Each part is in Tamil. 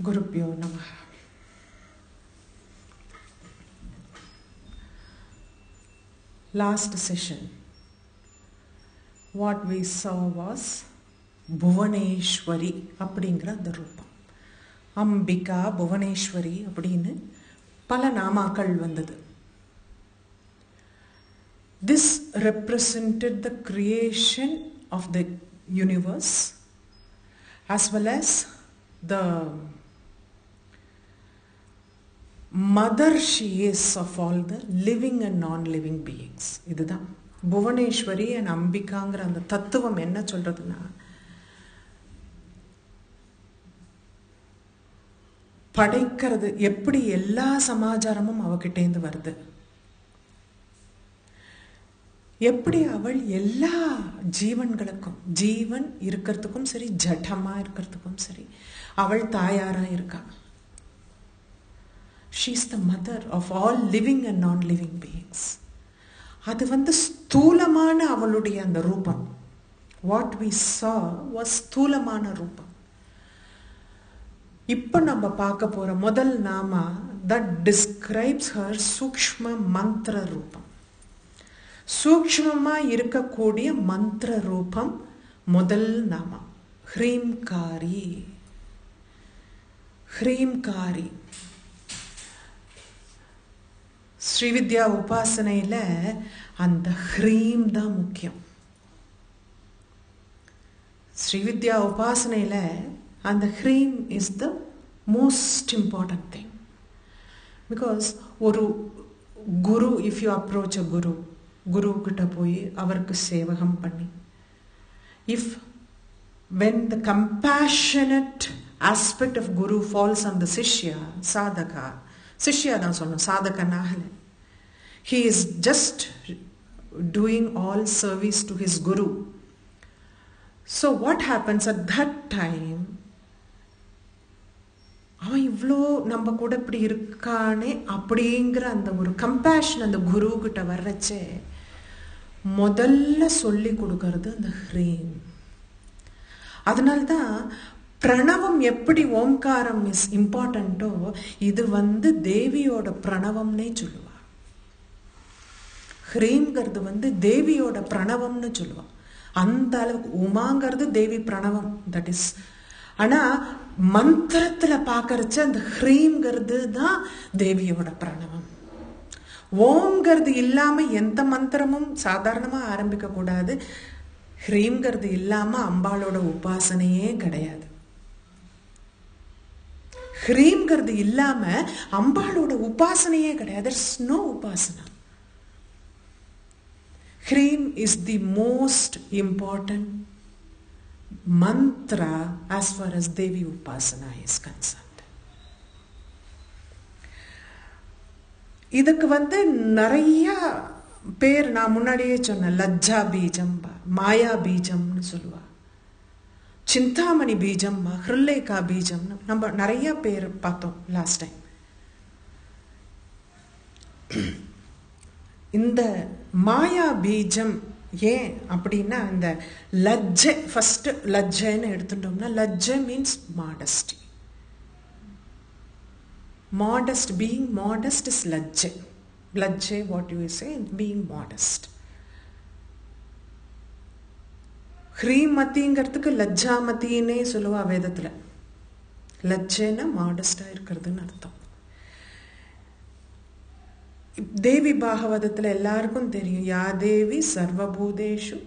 Gurubhyo Namaha. Last session, what we saw was Bhuvaneshwari அப்படிங்கிற அந்த ரூபம். அம்பிகா புவனேஸ்வரி அப்படின்னு பல நாமாக்கள் வந்தது. This represented the creation of the universe as well as the mother she is of all the living and non-living beings. இதுதான் புவனேஸ்வரி and அம்பிகாங்கிற அந்த தத்துவம் என்ன சொல்றதுன்னா, படைக்கிறது எப்படி எல்லா சமாச்சாரமும் அவகிட்டேந்து வருது, எப்படி அவள் எல்லா ஜீவன்களுக்கும், ஜீவன் இருக்கிறதுக்கும் சரி ஜடமா இருக்கிறதுக்கும் சரி அவள் தாயாரா இருக்கா. She is the mother of all living and non-living beings. அது ஸ்தூலமான அவளுடைய அந்த ரூபம். What we saw was ஸ்தூலமான ரூபம். இப்போ நம்ம பார்க்க போற முதல் நாமா that describes her சூக்ஷ்ம மந்திர ரூபம். சூக்ஷ்மமா இருக்கக்கூடிய மந்திர ரூபம் முதல் நாமா ஹ்ரீம்காரி. ஹ்ரீம்காரி ஸ்ரீவித்யா உபாசனையில அந்த ஹ்ரீம் தான் முக்கியம். ஸ்ரீவித்யா உபாசனையில அந்த hreem is the most important thing. Because ஒரு குரு, if you approach a guru, குரு கிட்ட போய் அவருக்கு சேவகம் பண்ணி, if when the compassionate aspect of guru falls on the shishya, sadhaka, சிஷ்யா தான் சொல்லணும், சாதகனாகல, he is just doing all service to his guru. So what happens at that time, அவன் இவ்வளோ நம்ம கூட இப்படி இருக்கானே அப்படிங்கிற அந்த ஒரு கம்பேஷன் அந்த குரு கிட்ட வர்றச்சே முதல்ல சொல்லி கொடுக்கறது அந்த ஹ்ரீம். அதனால்தான் பிரணவம் எப்படி ஓம்காரம் இஸ் இம்பார்ட்டன்ட்டோ, இது தேவியோட பிரணவம்னே சொல்லுவா. ஹ்ரீம்ங்கிறது தேவியோட பிரணவம்னு சொல்லுவா. அந்த அளவுக்கு உமாங்கிறது தேவி பிரணவம், தட் இஸ். ஆனா மந்திரத்துல பாக்கறச்ச அந்த ஹ்ரீம்ங்கிறது தான் தேவியோட பிரணவம். ஓம்ங்கிறது இல்லாம எந்த மந்திரமும் சாதாரணமா ஆரம்பிக்க கூடாது. ஹ்ரீம்ங்கிறது இல்லாம அம்பாளோட உபாசனையே கிடையாது. ஹ்ரீம்ங்கிறது இல்லாம அம்பாளோட உபாசனையே கிடையாது. There's no upasana. Hreem is the most important mantra as far as Devi Upasana is concerned. இதுக்கு நிறைய பேர் நான் முன்னாடியே சொன்ன லஜ்ஜா பீஜம், மாயா பீஜம்னு சொல்லுவா, சிந்தாமணி பீஜம், ஹிருல்லேகா பீஜம், நம்ம நிறைய பேர் பார்த்தோம் லாஸ்ட் டைம். இந்த மாயா பீஜம் ஏன் அப்படின்னா, இந்த லஜ்ஜை ஃபர்ஸ்ட் லஜ்ஜைன்னு எடுத்துட்டோம்னா, லஜ்ஜை means modesty. Modest, being modest is லஜ்ஜை. லஜ்ஜை, what you say, being modest. ஹ்ரீமதிங்கிறதுக்கு லஜ்ஜாமதினே சொல்லுவா வேதத்துல. லஜ்ஜைன்னா மாடஸ்டா இருக்கிறதுன்னு அர்த்தம். தேவி பாகவதத்துல எல்லாருக்கும் தெரியும், யா தேவி சர்வபூதேஷு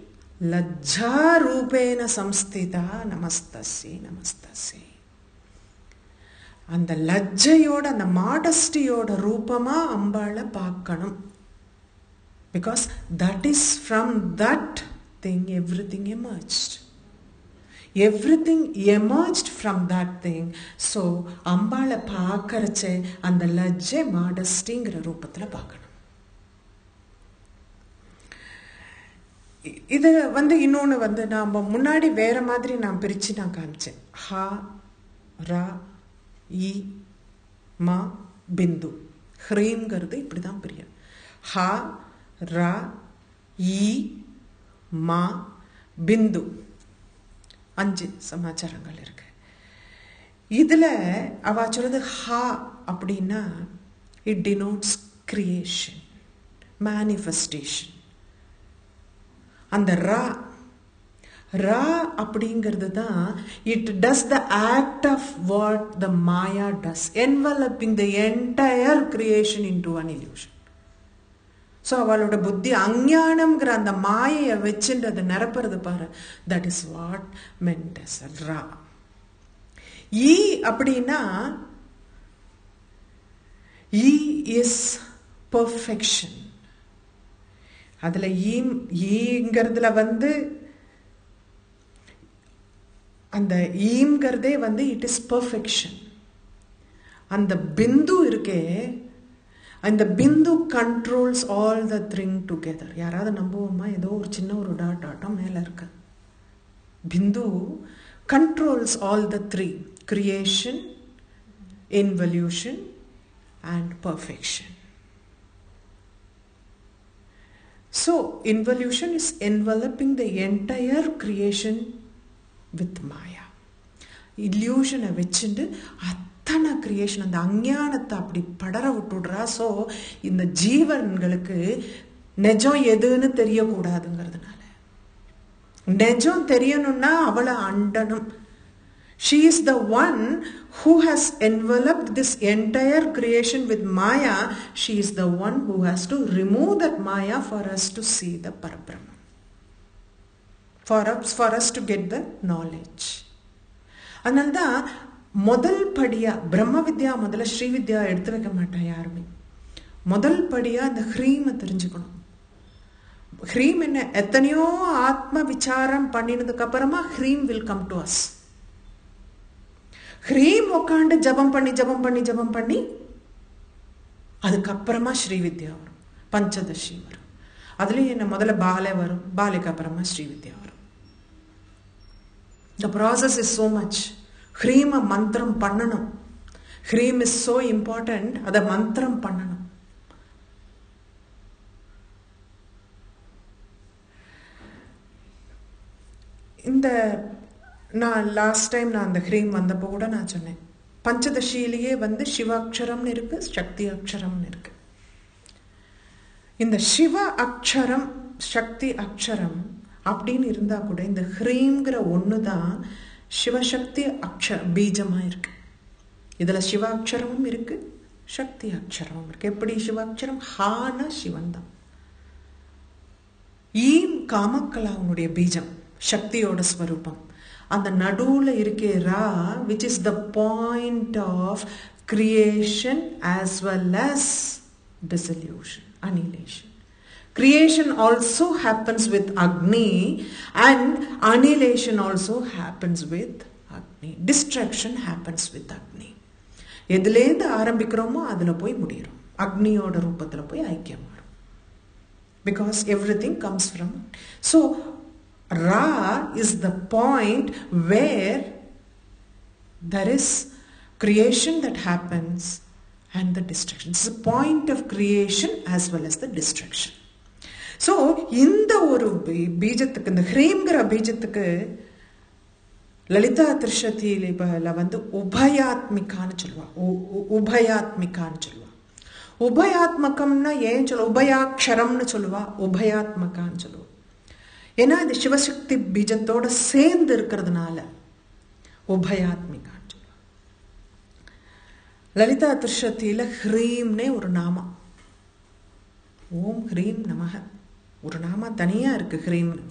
லஜ்ஜா ரூபேன சம்ஸ்திதா நமஸ்தஸ்யே நமஸ்தஸ்யே. அந்த லஜ்ஜையோட, அந்த மாடஸ்டியோட ரூபமா அம்பாளை பார்க்கணும். Because that is from that thing everything emerged. Everything emerged from that thing. So அம்பாளை பார்க்கறச்சே அந்த லஜ்ஜை மாடஸ்டிங்கிற ரூபத்துல பார்க்கணும். இது இன்னொன்னு நாம முன்னாடி வேற மாதிரி நான் பிரிச்சு நான் காமிச்சேன். ஹா, ரா, இ, மா, பிந்து. ஹ்ரீம்ங்கிறது இப்படிதான் பிரியும். ஹா, ரா, இ, மா, பிந்து. 5 சமாச்சாரங்கள் இருக்கு. இதில் அவ சொல்றது ஹா அப்படின்னா இட் டினோட்ஸ் கிரியேஷன், மேனிஃபெஸ்டேஷன். அந்த ரா அப்படிங்கிறது தான் it does the act of what the maya does, enveloping the entire creation into an illusion. So அவளோட புத்தி அஞ்ஞானம்ங்கிற அந்த மாயையை வச்சுட்டு அதை நிரப்புறது பாரு, that is what meant as ra. ஈ அப்படின்னா ஈ இஸ் பர்ஃபெக்ஷன். அதில் ஈங்கிறதுல அந்த ஈங்கிறதே இட் இஸ் பர்ஃபெக்ஷன். அந்த பிந்து இருக்கே, அந்த bindu controls all the thing together. யாராவது நம்புவோமா? ஏதோ ஒரு சின்ன ஒரு டாட்டம் மேலே இருக்கு. Bindu controls all the three: creation, involution and perfection. So involution is enveloping the entire creation with Maya. Illusion வச்சுட்டு அத்தனை கிரியேஷன் அந்த அஞ்ஞானத்தை அப்படி படர விட்டுடுறா. ஸோ இந்த ஜீவன்களுக்கு நெஜம் எதுன்னு தெரியக்கூடாதுங்கிறதுனால, நெஜம் தெரியணும்னா அவளை அண்டணும். She is the one who has enveloped this entire creation with Maya. She is the one who has to remove that Maya for us to see the Parabrahma, for us to get the knowledge. அதனால்தான் முதல் படியா பிரம்ம வித்யா முதல்ல ஸ்ரீ வித்யா எடுத்து வைக்க மாட்டான் யாருமே. முதல் படியா அந்த ஹ்ரீமை தெரிஞ்சுக்கணும். ஹ்ரீம் என்ன? எத்தனையோ ஆத்ம விசாரம் பண்ணினதுக்கு அப்புறமா ஹ்ரீம் வில் கம் டு அஸ். ஹ்ரீம் உட்காந்து ஜபம் பண்ணி அதுக்கப்புறமா ஸ்ரீவித்யா வரும், பஞ்சதசி வரும். அதுலேயும் என்ன முதல்ல பாலை வரும், பாலைக்கு அப்புறமா ஸ்ரீவித்யா வரும். The process is so much. ஹ்ரீமை மந்திரம் பண்ணணும். Hreem is so important. அதை மந்திரம் பண்ணணும். இந்த நான் லாஸ்ட் டைம் நான் அந்த ஹ்ரீம் வந்தப்போ கூட நான் சொன்னேன், பஞ்சதசியிலேயே சிவாட்சரம்னு இருக்கு, சக்தி அக்ஷரம்னு இருக்கு. இந்த சிவ அக்ஷரம் சக்தி அக்ஷரம் அப்படின்னு இருந்தா கூட இந்த ஹ்ரீம்ங்கிற ஒன்று தான் சிவசக்தி பீஜமா இருக்கு. இதுல சிவ அக்ஷரமும் இருக்கு, சக்தி அக்ஷரமும் இருக்கு. எப்படி சிவாட்சரம்? ஹான சிவன் தான். ஈம் காமக்கலாவுடைய பீஜம், சக்தியோட ஸ்வரூபம். அந்த நடுவுல இருக்கே ரா, which is the point of creation as well as dissolution, annihilation. Creation also happens with Agni and annihilation also happens with Agni. Destruction happens with Agni. எதுலேருந்து ஆரம்பிக்கிறோமோ அதுல போய் முடிகிறோம். அக்னியோட ரூபத்துல போய் ஐக்கியம் வரும். Because everything comes from it. So Ra is the point where there is creation that happens and the destruction. It's the point of creation as well as the destruction. So இந்த ஒரு பீஜத்துக்கு, இந்த ஹ்ரீம்ங்கிற பீஜத்துக்கு லலிதா திருஷதியில உபயாத்மிகான்னு சொல்லுவா. உபயாத்மிகான்னு சொல்லுவா. உபயாத்மகம்னா ஏன் சொல்லுவா? உபயாட்சரம்னு சொல்லுவா, உபயாத்மகான்னு சொல்லுவா. ஏன்னா இது சிவசக்தி பீஜத்தோட சேர்ந்து இருக்கிறதுனால உபயாத்மிகான்னு சொல்லுவா. லலிதா திருஷதியில ஹ்ரீம்னே ஒரு நாமா, ஓம் ஹ்ரீம் நமக, ஒரு நாமா தனியா இருக்கு ஹ்ரீம்னு.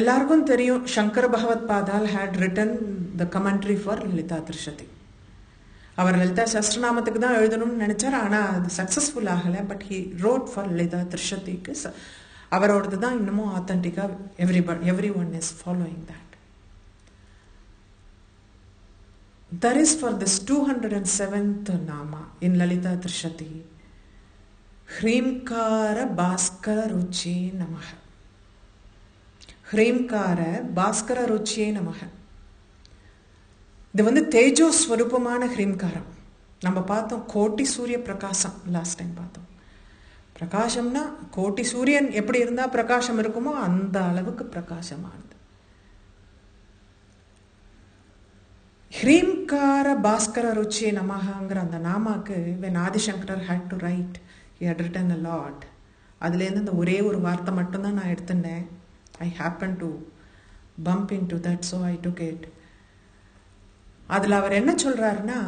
எல்லாருக்கும் தெரியும், சங்கர பகவத் பாதால் had written the commentary for Lalitha திருஷதி. அவர் லலிதா சஸ்திரநாமத்துக்கு தான் எழுதணும்னு நினைச்சார், ஆனால் அது சக்ஸஸ்ஃபுல் ஆகலை. But he wrote for Lalitha திருஷதிக்கு. அவரோடது தான் இன்னமும் ஆத்தென்டிக்காக every one is following that. That is for this 207th nama in Lalita Trishati. Hrimkara Bhaskara Ruche Namaha. Hrimkara Bhaskara Ruche Namaha. இது தேஜோ ஸ்வரூபமான ஹ்ரீம்காரம். நம்ம பார்த்தோம் கோட்டி சூரிய பிரகாசம், லாஸ்ட் டைம் பார்த்தோம். பிரகாசம்னா கோட்டி சூரியன் எப்படி இருந்தா பிரகாசம் இருக்குமோ அந்த அளவுக்கு பிரகாசமானது. ஹ்ரீம்கார பாஸ்கர ருச்சி நமகாங்கிற அந்த நாமாக்கு when Adishankarar had to write, he had written a lot. அதுலேருந்து அந்த ஒரே ஒரு வார்த்தை மட்டும்தான் நான் எடுத்துட்டேன். I happened to bump into that, so I took it. அதில் அவர் என்ன சொல்றாருன்னா,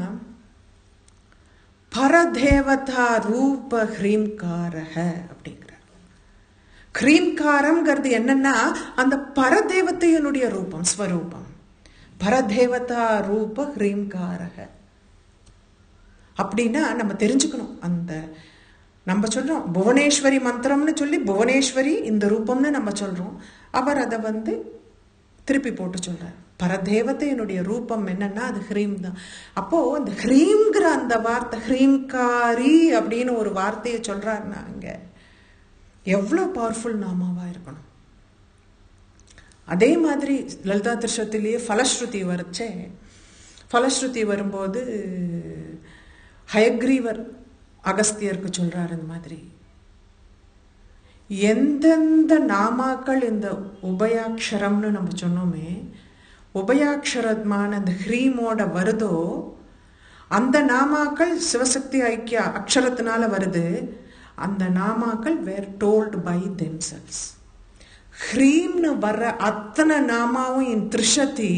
பரதேவதா ரூப ஹ்ரீம்காரஹ அப்படிங்கிறார். ஹ்ரீம்காரம்ங்கிறது என்னன்னா அந்த பரதேவத்தையினுடைய ரூபம், ஸ்வரூபம். பரதேவதா ரூப ஹ்ரீம்காரஹ அப்படின்னா நம்ம தெரிஞ்சுக்கணும். அந்த நம்ம சொல்றோம் புவனேஸ்வரி மந்திரம்னு சொல்லி புவனேஸ்வரி இந்த ரூபம்னு நம்ம சொல்றோம். அவர் அதை திருப்பி போட்டு சொல்றார். பரதேவத்தையினுடைய ரூபம் என்னன்னா அது ஹ்ரீம் தான். அப்போ அந்த ஹ்ரீம்ங்கிற அந்த வார்த்தை, ஹ்ரீம்காரி அப்படின்னு ஒரு வார்த்தையை சொல்றாருன்னா அங்க எவ்வளோ பவர்ஃபுல் நாமாவா இருக்கணும். அதே மாதிரி லலிதா திருஷத்திலேயே ஃபலஸ்ருதி வரைச்சே, ஃபலஸ்ருதி வரும்போது ஹயக்ரீவர் அகஸ்தியருக்கு சொல்றாரு இந்த மாதிரி, எந்தெந்த நாமாக்கள் இந்த உபயாட்சரம்னு நம்ம சொன்னோமே, உபயாட்சரமான அந்த ஹ்ரீமோட வருதோ அந்த நாமாக்கள் சிவசக்தி ஐக்கிய அக்ஷரத்தினால வருது. அந்த நாமாக்கள் வேர் டோல்டு பை தெம்செல்ஸ். ஹ்ரீம்னு வர்ற அத்தனை நாமாவும் என் திருஷதி,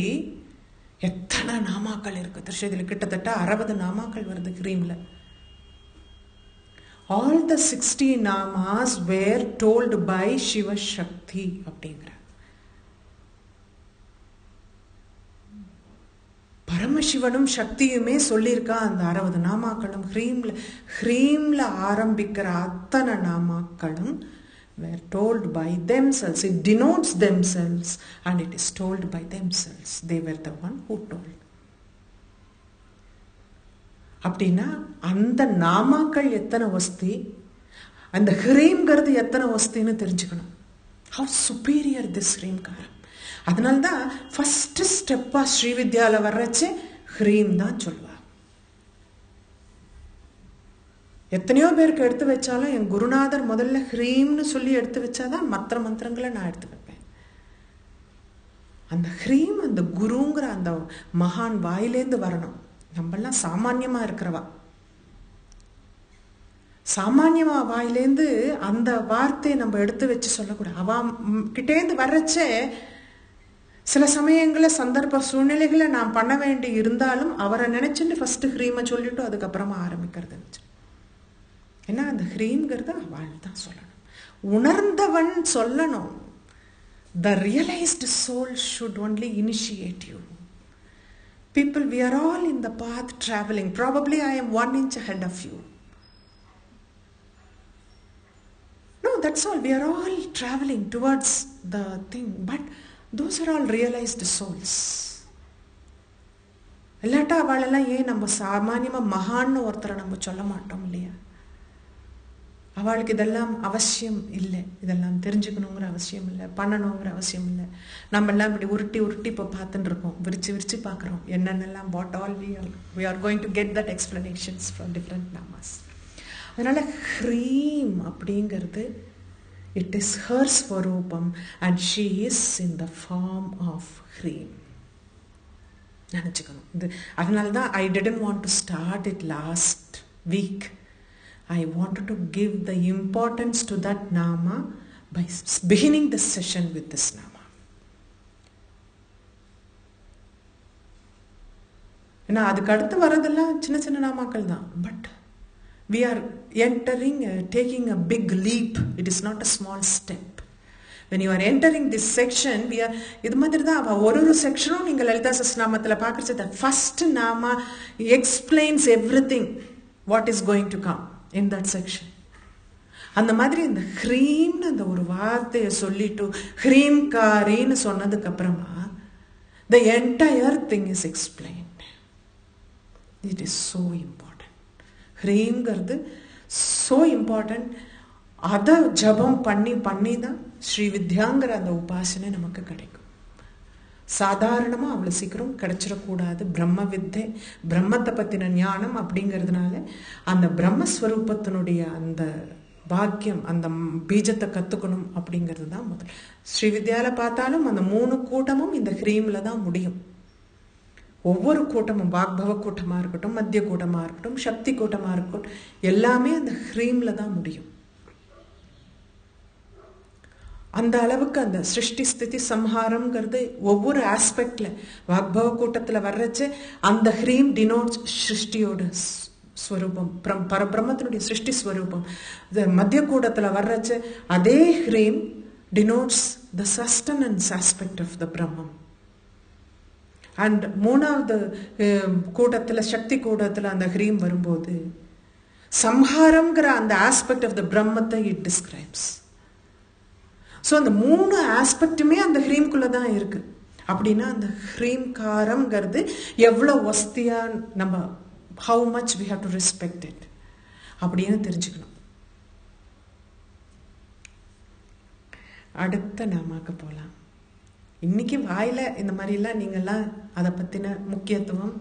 எத்தனை நாமாக்கள் இருக்கு திருஷதியில், கிட்டத்தட்ட 60 நாமாக்கள் வருது ஹ்ரீம்ல. All the 60 namas were told by Shiva Shakti அப்படிங்கிற. பரமசிவனும் சக்தியுமே சொல்லியிருக்கா அந்த 60 நாமாக்களும். ஹ்ரீம்ல ஆரம்பிக்கிற அத்தனை நாமாக்களும் were told by themselves. It denotes themselves and it is told by themselves. They were the one who told. அப்படின்னா அந்த நாமாக்கள் எத்தனை வஸ்தி, அந்த ஹ்ரீம்ங்கிறது எத்தனை வஸ்தின்னு தெரிஞ்சுக்கணும். ஹவ் சுப்பீரியர் திஸ் ஹ்ரீம்காரம். அதனால்தான் ஃபர்ஸ்ட் ஸ்டெப்பா ஸ்ரீவித்யால வர்றச்சே ஹ்ரீம் தான் சொல்லுவார். எத்தனையோ பேருக்கு எடுத்து வச்சாலும் என் குருநாதர் முதல்ல ஹ்ரீம்னு சொல்லி எடுத்து வச்சாதான் மற்ற மந்திரங்களை நான் எடுத்து வைப்பேன். அந்த ஹ்ரீம் அந்த குருங்கிற அந்த மகான் வாயிலேந்து வரணும். நம்மெல்லாம் சாமான்யமா இருக்கிறவா, சாமான்யமா வாயிலேந்து அந்த வார்த்தையை நம்ம எடுத்து வச்சு சொல்லக்கூடாது. அவ கிட்டேந்து வர்றச்சே சில சமயங்கள சந்தர்ப்ப சூழ்நிலைகளை நான் பண்ண வேண்டி இருந்தாலும் அவரை நினைச்சுட்டு ஃபர்ஸ்ட் ஹ்ரீமை சொல்லிட்டு அதுக்கப்புறமா ஆரம்பிக்கிறது. ஏன்னா அந்த ஹ்ரீம்ங்கிறது அவள் தான் சொல்லணும், உணர்ந்தவன் சொல்லணும். The realized soul should only initiate you. People, we are all in the path traveling. Probably I am 1 inch ahead of you. No, that's all. We are all traveling towards the thing. But those are all realized souls. இல்லாட்டா அவளெல்லாம் ஏன் நம்ம சாமானியமா மகான்னு ஒருத்தரை நம்ம சொல்ல மாட்டோம் இல்லையா? அவளுக்கு இதெல்லாம் அவசியம் இல்லை, இதெல்லாம் தெரிஞ்சுக்கணுங்கிற அவசியம் இல்லை, பண்ணணுங்கிற அவசியம் இல்லை. நம்ம எல்லாம் இப்படி உருட்டி உருட்டி இப்போ பார்த்துட்டு இருக்கோம், விரிச்சு விரிச்சு பார்க்குறோம் என்னென்னலாம். What all we are going to get that explanations from different namas. அதனால ஹ்ரீம் அப்படிங்கிறது it is her ஸ்வரூபம் and she is in the form of ஹ்ரீம் நினச்சிக்கணும். இது அதனால தான் I didn't want to start it last week. I wanted to give the importance to that nama by beginning this session with this nama. ஏன்னா அதுக்கு அடுத்து வரதெல்லாம் சின்ன சின்ன நாமாக்கள் தான். But we are entering, taking a big leap. It is not a small step. When you are entering this section, we are இது மாதிரி தான் ஒரு செக்ஷனும் நீங்கள் லலிதா சஹஸ்ரநாமத்தில் பார்க்குறது. The first nama explains everything what is going to come in that section. அந்த மாதிரி இந்த ஹ்ரீம்னு அந்த ஒரு வார்த்தையை சொல்லிட்டு ஹ்ரீம்காரின்னு சொன்னதுக்கு அப்புறமா the entire thing is explained. It is so important. ஹ்ரீம்ங்கிறது so important. அதை ஜபம் பண்ணி பண்ணி தான் ஸ்ரீவித்யாங்கிற அந்த உபாசனை நமக்கு கிடைக்கும். சாதாரணமாக அவ்வளோ சீக்கிரம் கிடைச்சிடக்கூடாது. பிரம்ம வித்தை, பிரம்மத்தை பற்றின ஞானம் அப்படிங்கிறதுனால அந்த பிரம்மஸ்வரூபத்தினுடைய அந்த பாக்கியம், அந்த பீஜத்தை கற்றுக்கணும் அப்படிங்கிறது தான் முதல். ஸ்ரீவித்யாவில் பார்த்தாலும் அந்த 3 கூட்டமும் இந்த ஹ்ரீமில் தான் முடியும். ஒவ்வொரு கூட்டமும் வாக்பவ கூட்டமாக இருக்கட்டும், மத்திய கூட்டமாக இருக்கட்டும், சக்தி கூட்டமாக இருக்கட்டும், எல்லாமே அந்த ஹ்ரீமில் தான் முடியும். அந்த அளவுக்கு அந்த சிருஷ்டி ஸ்திதி சம்ஹாரம்ங்கிறது ஒவ்வொரு ஆஸ்பெக்ட்ல வாக்பவ கூட்டத்தில் வர்றச்சு அந்த ஹ்ரீம் டினோட்ஸ் சிருஷ்டியோட ஸ்வரூபம், பரபிரம்மத்தினுடைய சிருஷ்டி ஸ்வரூபம். மத்திய கூட்டத்தில் வர்றச்சு அதே hreem denotes the sustenance aspect of the Brahmam. And மூணாவது கூட்டத்தில் சக்தி கூட்டத்தில் அந்த ஹ்ரீம் வரும்போது சம்ஹாரம்ங்கிற அந்த ஆஸ்பெக்ட் ஆஃப் த பிரம்மத்தை இட் டிஸ்கிரைப்ஸ். ஸோ அந்த மூணு ஆஸ்பெக்டுமே அந்த ஹ்ரீம்குள்ளே தான் இருக்கு. அப்படின்னா அந்த ஹ்ரீம்காரம்ங்கிறது எவ்வளோ வஸ்தியா நம்ம how much we have to respect it அப்படின்னு தெரிஞ்சுக்கணும். அடுத்த நாமாக்கு போகலாம். இன்னைக்கு வாயில இந்த மாதிரிலாம் நீங்கள்லாம் அதை பற்றின முக்கியத்துவம்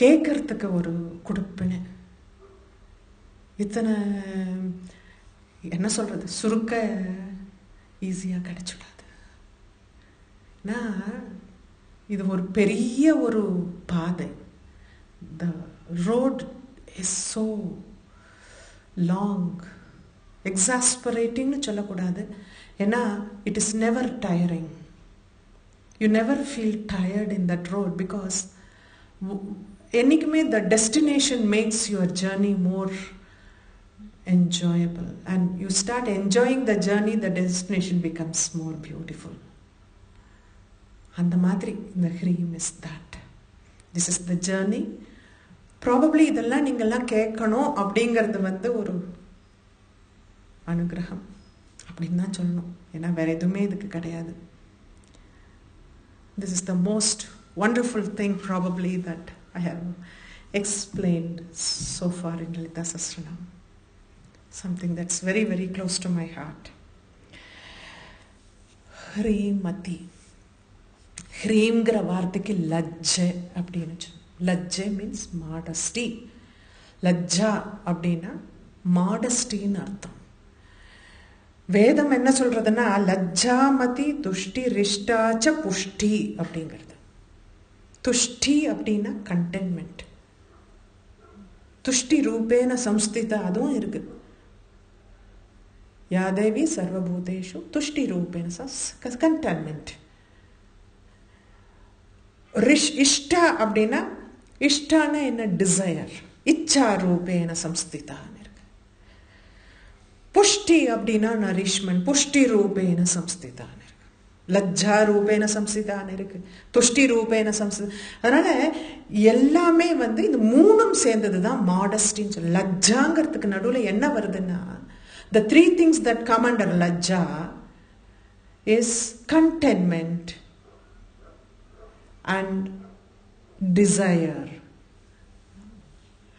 கேட்கறதுக்கு ஒரு கொடுப்பின இத்தனை என்ன சொல்றது சுருக்க ஈஸியாக கிடைச்சிடாது. இது ஒரு பெரிய ஒரு பாதை. The road is so long, எக்ஸாஸ்பரேட்டிங்னு சொல்லக்கூடாது. ஏன்னா it is never tiring. You never feel tired in that road because என்னைக்குமே the destination makes your journey more enjoyable, and you start enjoying the journey, the destination becomes more beautiful. And the madri the hreem is that this is the journey. Probably idella ningalla kekkano அப்படிங்கிறது வந்து ஒரு அனுகிரகம் அப்படின்னு தான் சொல்லணும். ஏன்னா வேற எதுவுமே இதுக்கு கிடையாது. This is the most wonderful thing probably that I have explained so far in Lalita Sahasranam. Something that's very, very close to my heart. Hreemati. ஹ்ரீம்ங்கிற வார்த்தைக்கு லஜ்ஜை அப்படின்னு சொல்லணும். லஜ்ஜை மீன்ஸ் மாடஸ்டி. லஜ்ஜா அப்படின்னா மாடஸ்டின்னு அர்த்தம். வேதம் என்ன சொல்றதுன்னா லஜ்ஜாமதி துஷ்டி ரிஷ்டாச்ச புஷ்டி அப்படிங்கிறது. துஷ்டி அப்படின்னா கண்டென்மெண்ட். துஷ்டி ரூபேன சம்ஸ்திதா அதுவும் இருக்கு. யாதேவி சர்வபூதேஷு துஷ்டி ரூபேன கண்டென்மெண்ட். இஷ்டா அப்படின்னா இஷ்டான என்ன டிசையர், இச்சா ரூபேன சம்ஸ்திதான்னு இருக்கு. புஷ்டி அப்படின்னா நரிஷ்மெண்ட், புஷ்டி ரூபேன சம்ஸ்திதான்னு இருக்கு. லஜ்ஜா ரூபேன சம்ஸ்திதான்னு இருக்கு, துஷ்டி ரூபேன சம்ஸ்திதா. அதனால எல்லாமே வந்து இந்த மூணும் சேர்ந்தது தான் மாடஸ்டின்னு சொல்லு. லஜ்ஜாங்கிறதுக்கு நடுவில் என்ன வருதுன்னா the three things that come under lajja is contentment and desire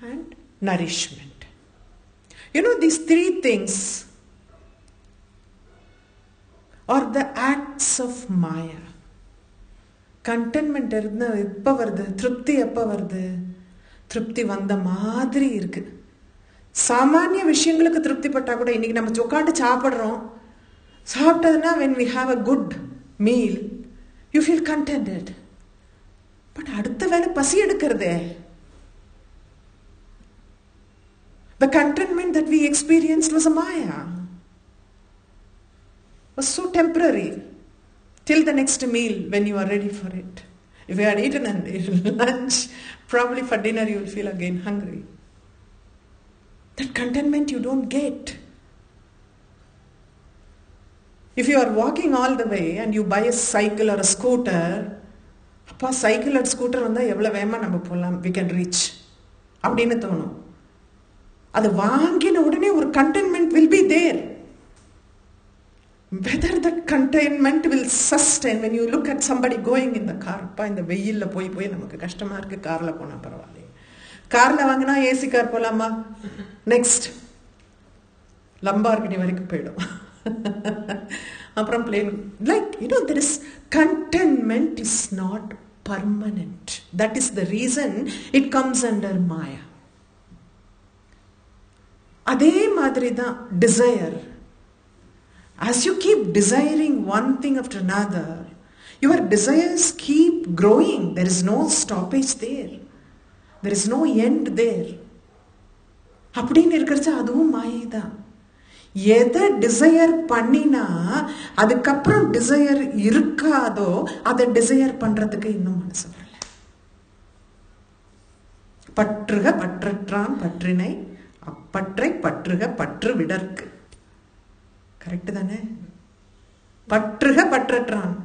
and nourishment. You know, these three things are the acts of Maya. Contentment எப்போ வருது, திருப்தி எப்போ வருது, திருப்தி வந்த மாதிரி இருக்கு. சாமானிய விஷயங்களுக்கு திருப்தி பட்டா கூட இன்னைக்கு நம்ம உட்காந்து சாப்பிட்றோம், சாப்பிட்டதுன்னா when we have a good meal you feel contented. But அடுத்த வேளை பசி எடுக்கிறதே, the contentment that we experienced was a Maya, was so temporary till the next meal when you are ready for it. If you had eaten lunch, probably for dinner you will feel again hungry. That contentment you don't get. If you are walking all the way and you buy a cycle or a scooter, அப்பா சைக்கிள் அட் ஸ்கூட்டர் வந்தால் எவ்வளோ வேகமாக நம்ம போகலாம், we can reach அப்படின்னு தோணும். அது வாங்கின உடனே ஒரு contentment will be there. Whether that contentment will sustain when you look at somebody going in the car. அப்பா இந்த வெயிலில் போய் நமக்கு கஷ்டமாக இருக்குது, காரில் போனால் பரவாயில்ல. காரில் வாங்கினா ஏசி கார் போகலாமா, நெக்ஸ்ட் லம்பார்கினி வரைக்கும் போயிடும். அப்புறம் plane. Like there is contentment is not permanent. That is the reason it comes under Maya. அதே மாதிரி தான் desire. As you keep desiring one thing after another, Your desires keep growing. There is no stoppage there. There is no end there. அப்படின்னு இருக்கிறச்சு அதுவும் மாயை தான். எதை டிசையர் பண்ணினா அதுக்கப்புறம் டிசையர் இருக்காதோ அதை டிசையர் பண்றதுக்கு இன்னும் மனசு வரல. பற்றுக பற்றற்றான் பற்றினை அப்பற்றை பற்றுக பற்று விடற்கு. கரெக்ட் தானே? பற்றுக பற்றற்றான்.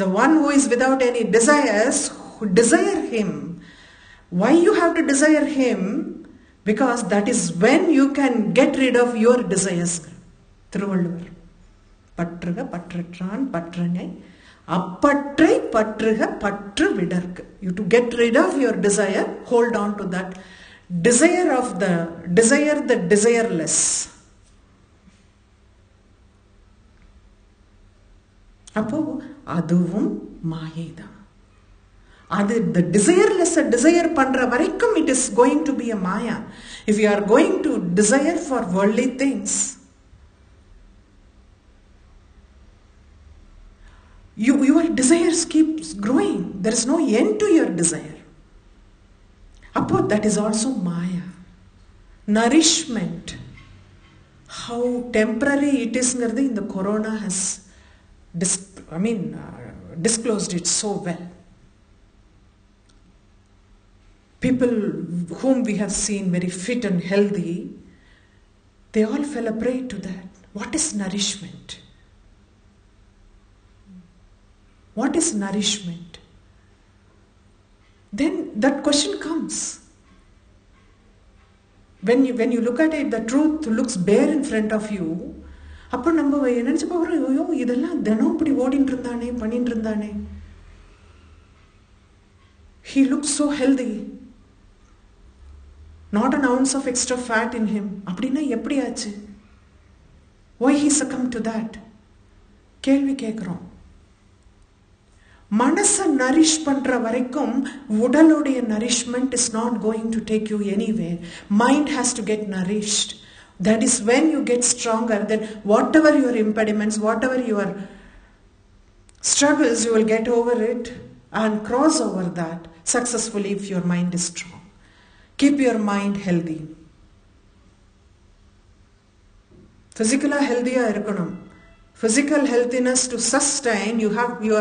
The one who is without any desires, who desire him. Why you have to desire him? Because that is when you can get rid of your desires. Thiruvalluvar பற்றுக பற்றற்றான் பற்றினை அப்பற்றை பற்றுக பற்று விடற்கு. You to get rid of your desire, hold on to that desire of the desireless. அப்போ அதுவும் மாயை தான். அது the desireless desire பண்ற வரைக்கும் it is going to be a maya. If you are going to desire for worldly things, your desires keeps growing. There is no end to your desire. அப்போ that is also maya. Nourishment, how temporary it is ங்கிறது இந்த corona has disclosed it so well. People whom we have seen very fit and healthy, they all fell a prey to that. What is nourishment? What is nourishment? Then that question comes. When you look at it, the truth looks bare in front of you. அப்போ நம்ம நினைச்சு பார்க்குறோம், ஐயோ இதெல்லாம் தினம் இப்படி ஓடிட்டு இருந்தானே பண்ணிட்டு இருந்தானே. He looked so healthy. Not an ounce of extra fat in him. அப்படின்னா எப்படி ஆச்சு? Why he succumbed to that? கேள்வி கேட்குறோம். மனசை நரிஷ் பண்ற வரைக்கும் உடலுடைய nourishment is not going to take you anywhere. Mind has to get nourished. That is when you get stronger. Then whatever your impediments, whatever your struggles, you will get over it and cross over that successfully if your mind is strong. Keep your mind healthy. Physically healthy இருக்கணும். Physical healthiness to sustain, you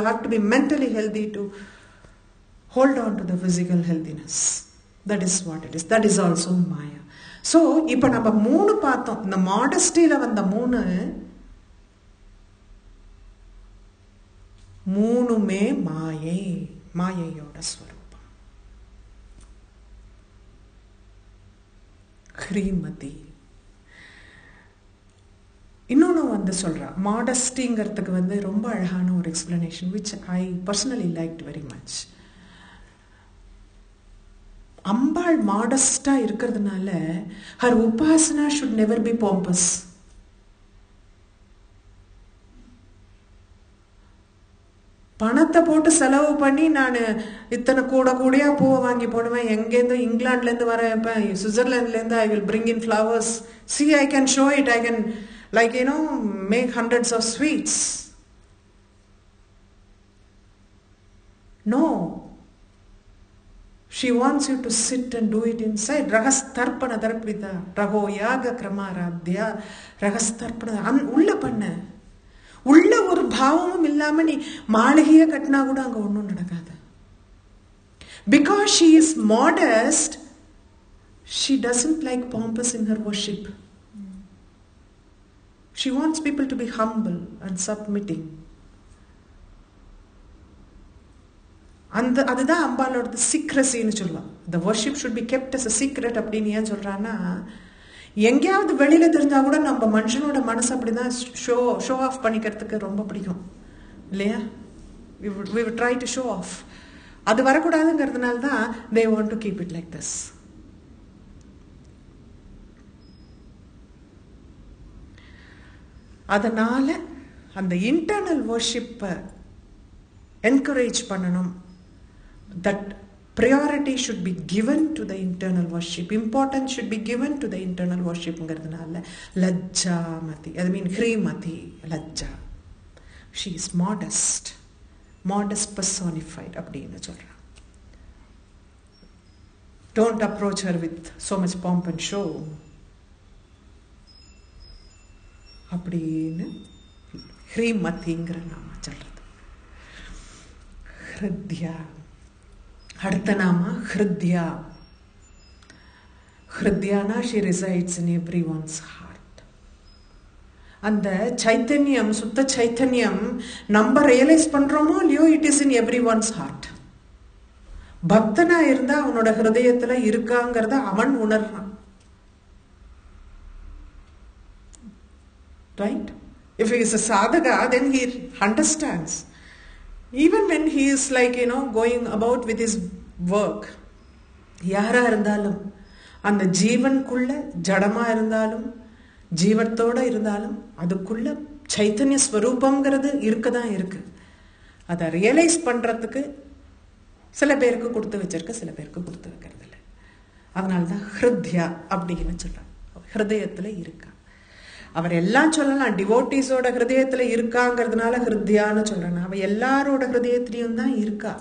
have to be mentally healthy to hold on to the physical healthiness. That is what it is. That is also Maya. So, இப்போ நம்ம மூணு பார்த்தோம். இந்த மாடஸ்டில வந்த மூணுமே மாயையோட ஸ்வரூபம். ஹ்ரீமதி. இன்னொன்று சொல்றா, மாடஸ்டிங்கிறதுக்கு ரொம்ப அழகான ஒரு explanation which I personally liked very much. அம்பாள் மாடஸ்டா இருக்கிறதுனால her upasana should never be pompous. பணத்தை போட்டு செலவு பண்ணி நான் இத்தனை கூடையா பூவை வாங்கி போடுவேன். எங்கேருந்து இங்கிலாந்துலேருந்து வரேன், இப்போ சுவிட்சர்லாந்துலேருந்து I will bring in flowers. See, I can show it. I can make hundreds of sweets. No. She wants you to sit and do it inside. Rahastarpana darpita, raho yaga kramaradhya, rahastarpana உள்ள பண்ண. உள்ள ஒரு பாவமும் இல்லாம நீ மாளிகையை கட்டினா கூட அங்க ஒன்றும் நடக்காது. Because she is modest, she doesn't like pompous in her worship. She wants people to be humble and submitting. அதுதான் அம்பாலோட சீக்ரசின்னு சொல்லலாம். The worship should be kept as a secret அப்படின்னு ஏன் சொல்றான்னா, எங்கேயாவது வெளியில தெரிஞ்சா கூட நம்ம மனுஷனோட மனசு அப்படிதான் ஷோ ஆஃப் பண்ணிக்கிறதுக்கு ரொம்ப பிடிக்கும் இல்லையா? We would try to show off. அது வரக்கூடாதுங்கிறதுனால தான் they want to keep it like this. அதனால அந்த இன்டர்னல் வர்ஷிப்பை என்கரேஜ் பண்ணணும். That priority should be given to the internal worship. Importance should be given to the internal worship. Lajjamati. I mean, Hrimati, Lajja. She is modest. modest personified அப்படின்னு சொல்றான். Don't approach her with so much pomp and show அப்படின்னு ஹ்ரீமதிங்கிற நாம சொல்றது. ஹிருத்யா. அடுத்த நாம Hridya. ஹிருத்யானா she resides in everyone's heart. அந்த சைத்தன்யம், சுத்த சைத்தன்யம் நம்ம ரியலைஸ் பண்றோமோ இல்லையோ, இட் இஸ் இன் எவ்ரிஒன்ஸ் ஹார்ட். பக்தனா இருந்தா அவனோட ஹிருதயத்துல இருக்காங்கிறத அவன் உணர்றான். Right? If he is a sadhaka, then he understands. Even when he is like, going about with his work, யாரா இருந்தாலும் அந்த ஜீவனுக்குள்ள ஜடமா இருந்தாலும் ஜீவத்தோட இருந்தாலும் அதுக்குள்ள சைத்தன்ய ஸ்வரூபம்ங்கிறது இருக்கதான் இருக்கு. அதை ரியலைஸ் பண்றதுக்கு சில பேருக்கு கொடுத்து வச்சிருக்க, சில பேருக்கு கொடுத்து வைக்கிறது இல்லை. அதனால்தான் ஹிருத்யா அப்படின்னு சொல்றாங்க. ஹிருதயத்துல இருக்கா. அவர் எல்லாம் சொல்லலாம், டிவோட்டிஸோட ஹிருதயத்துல இருக்காங்கிறதுனால ஹிருத்யான்னு சொல்றேன். அவ எல்லாரோட ஹிருதயத்திலையும் தான் இருக்கா.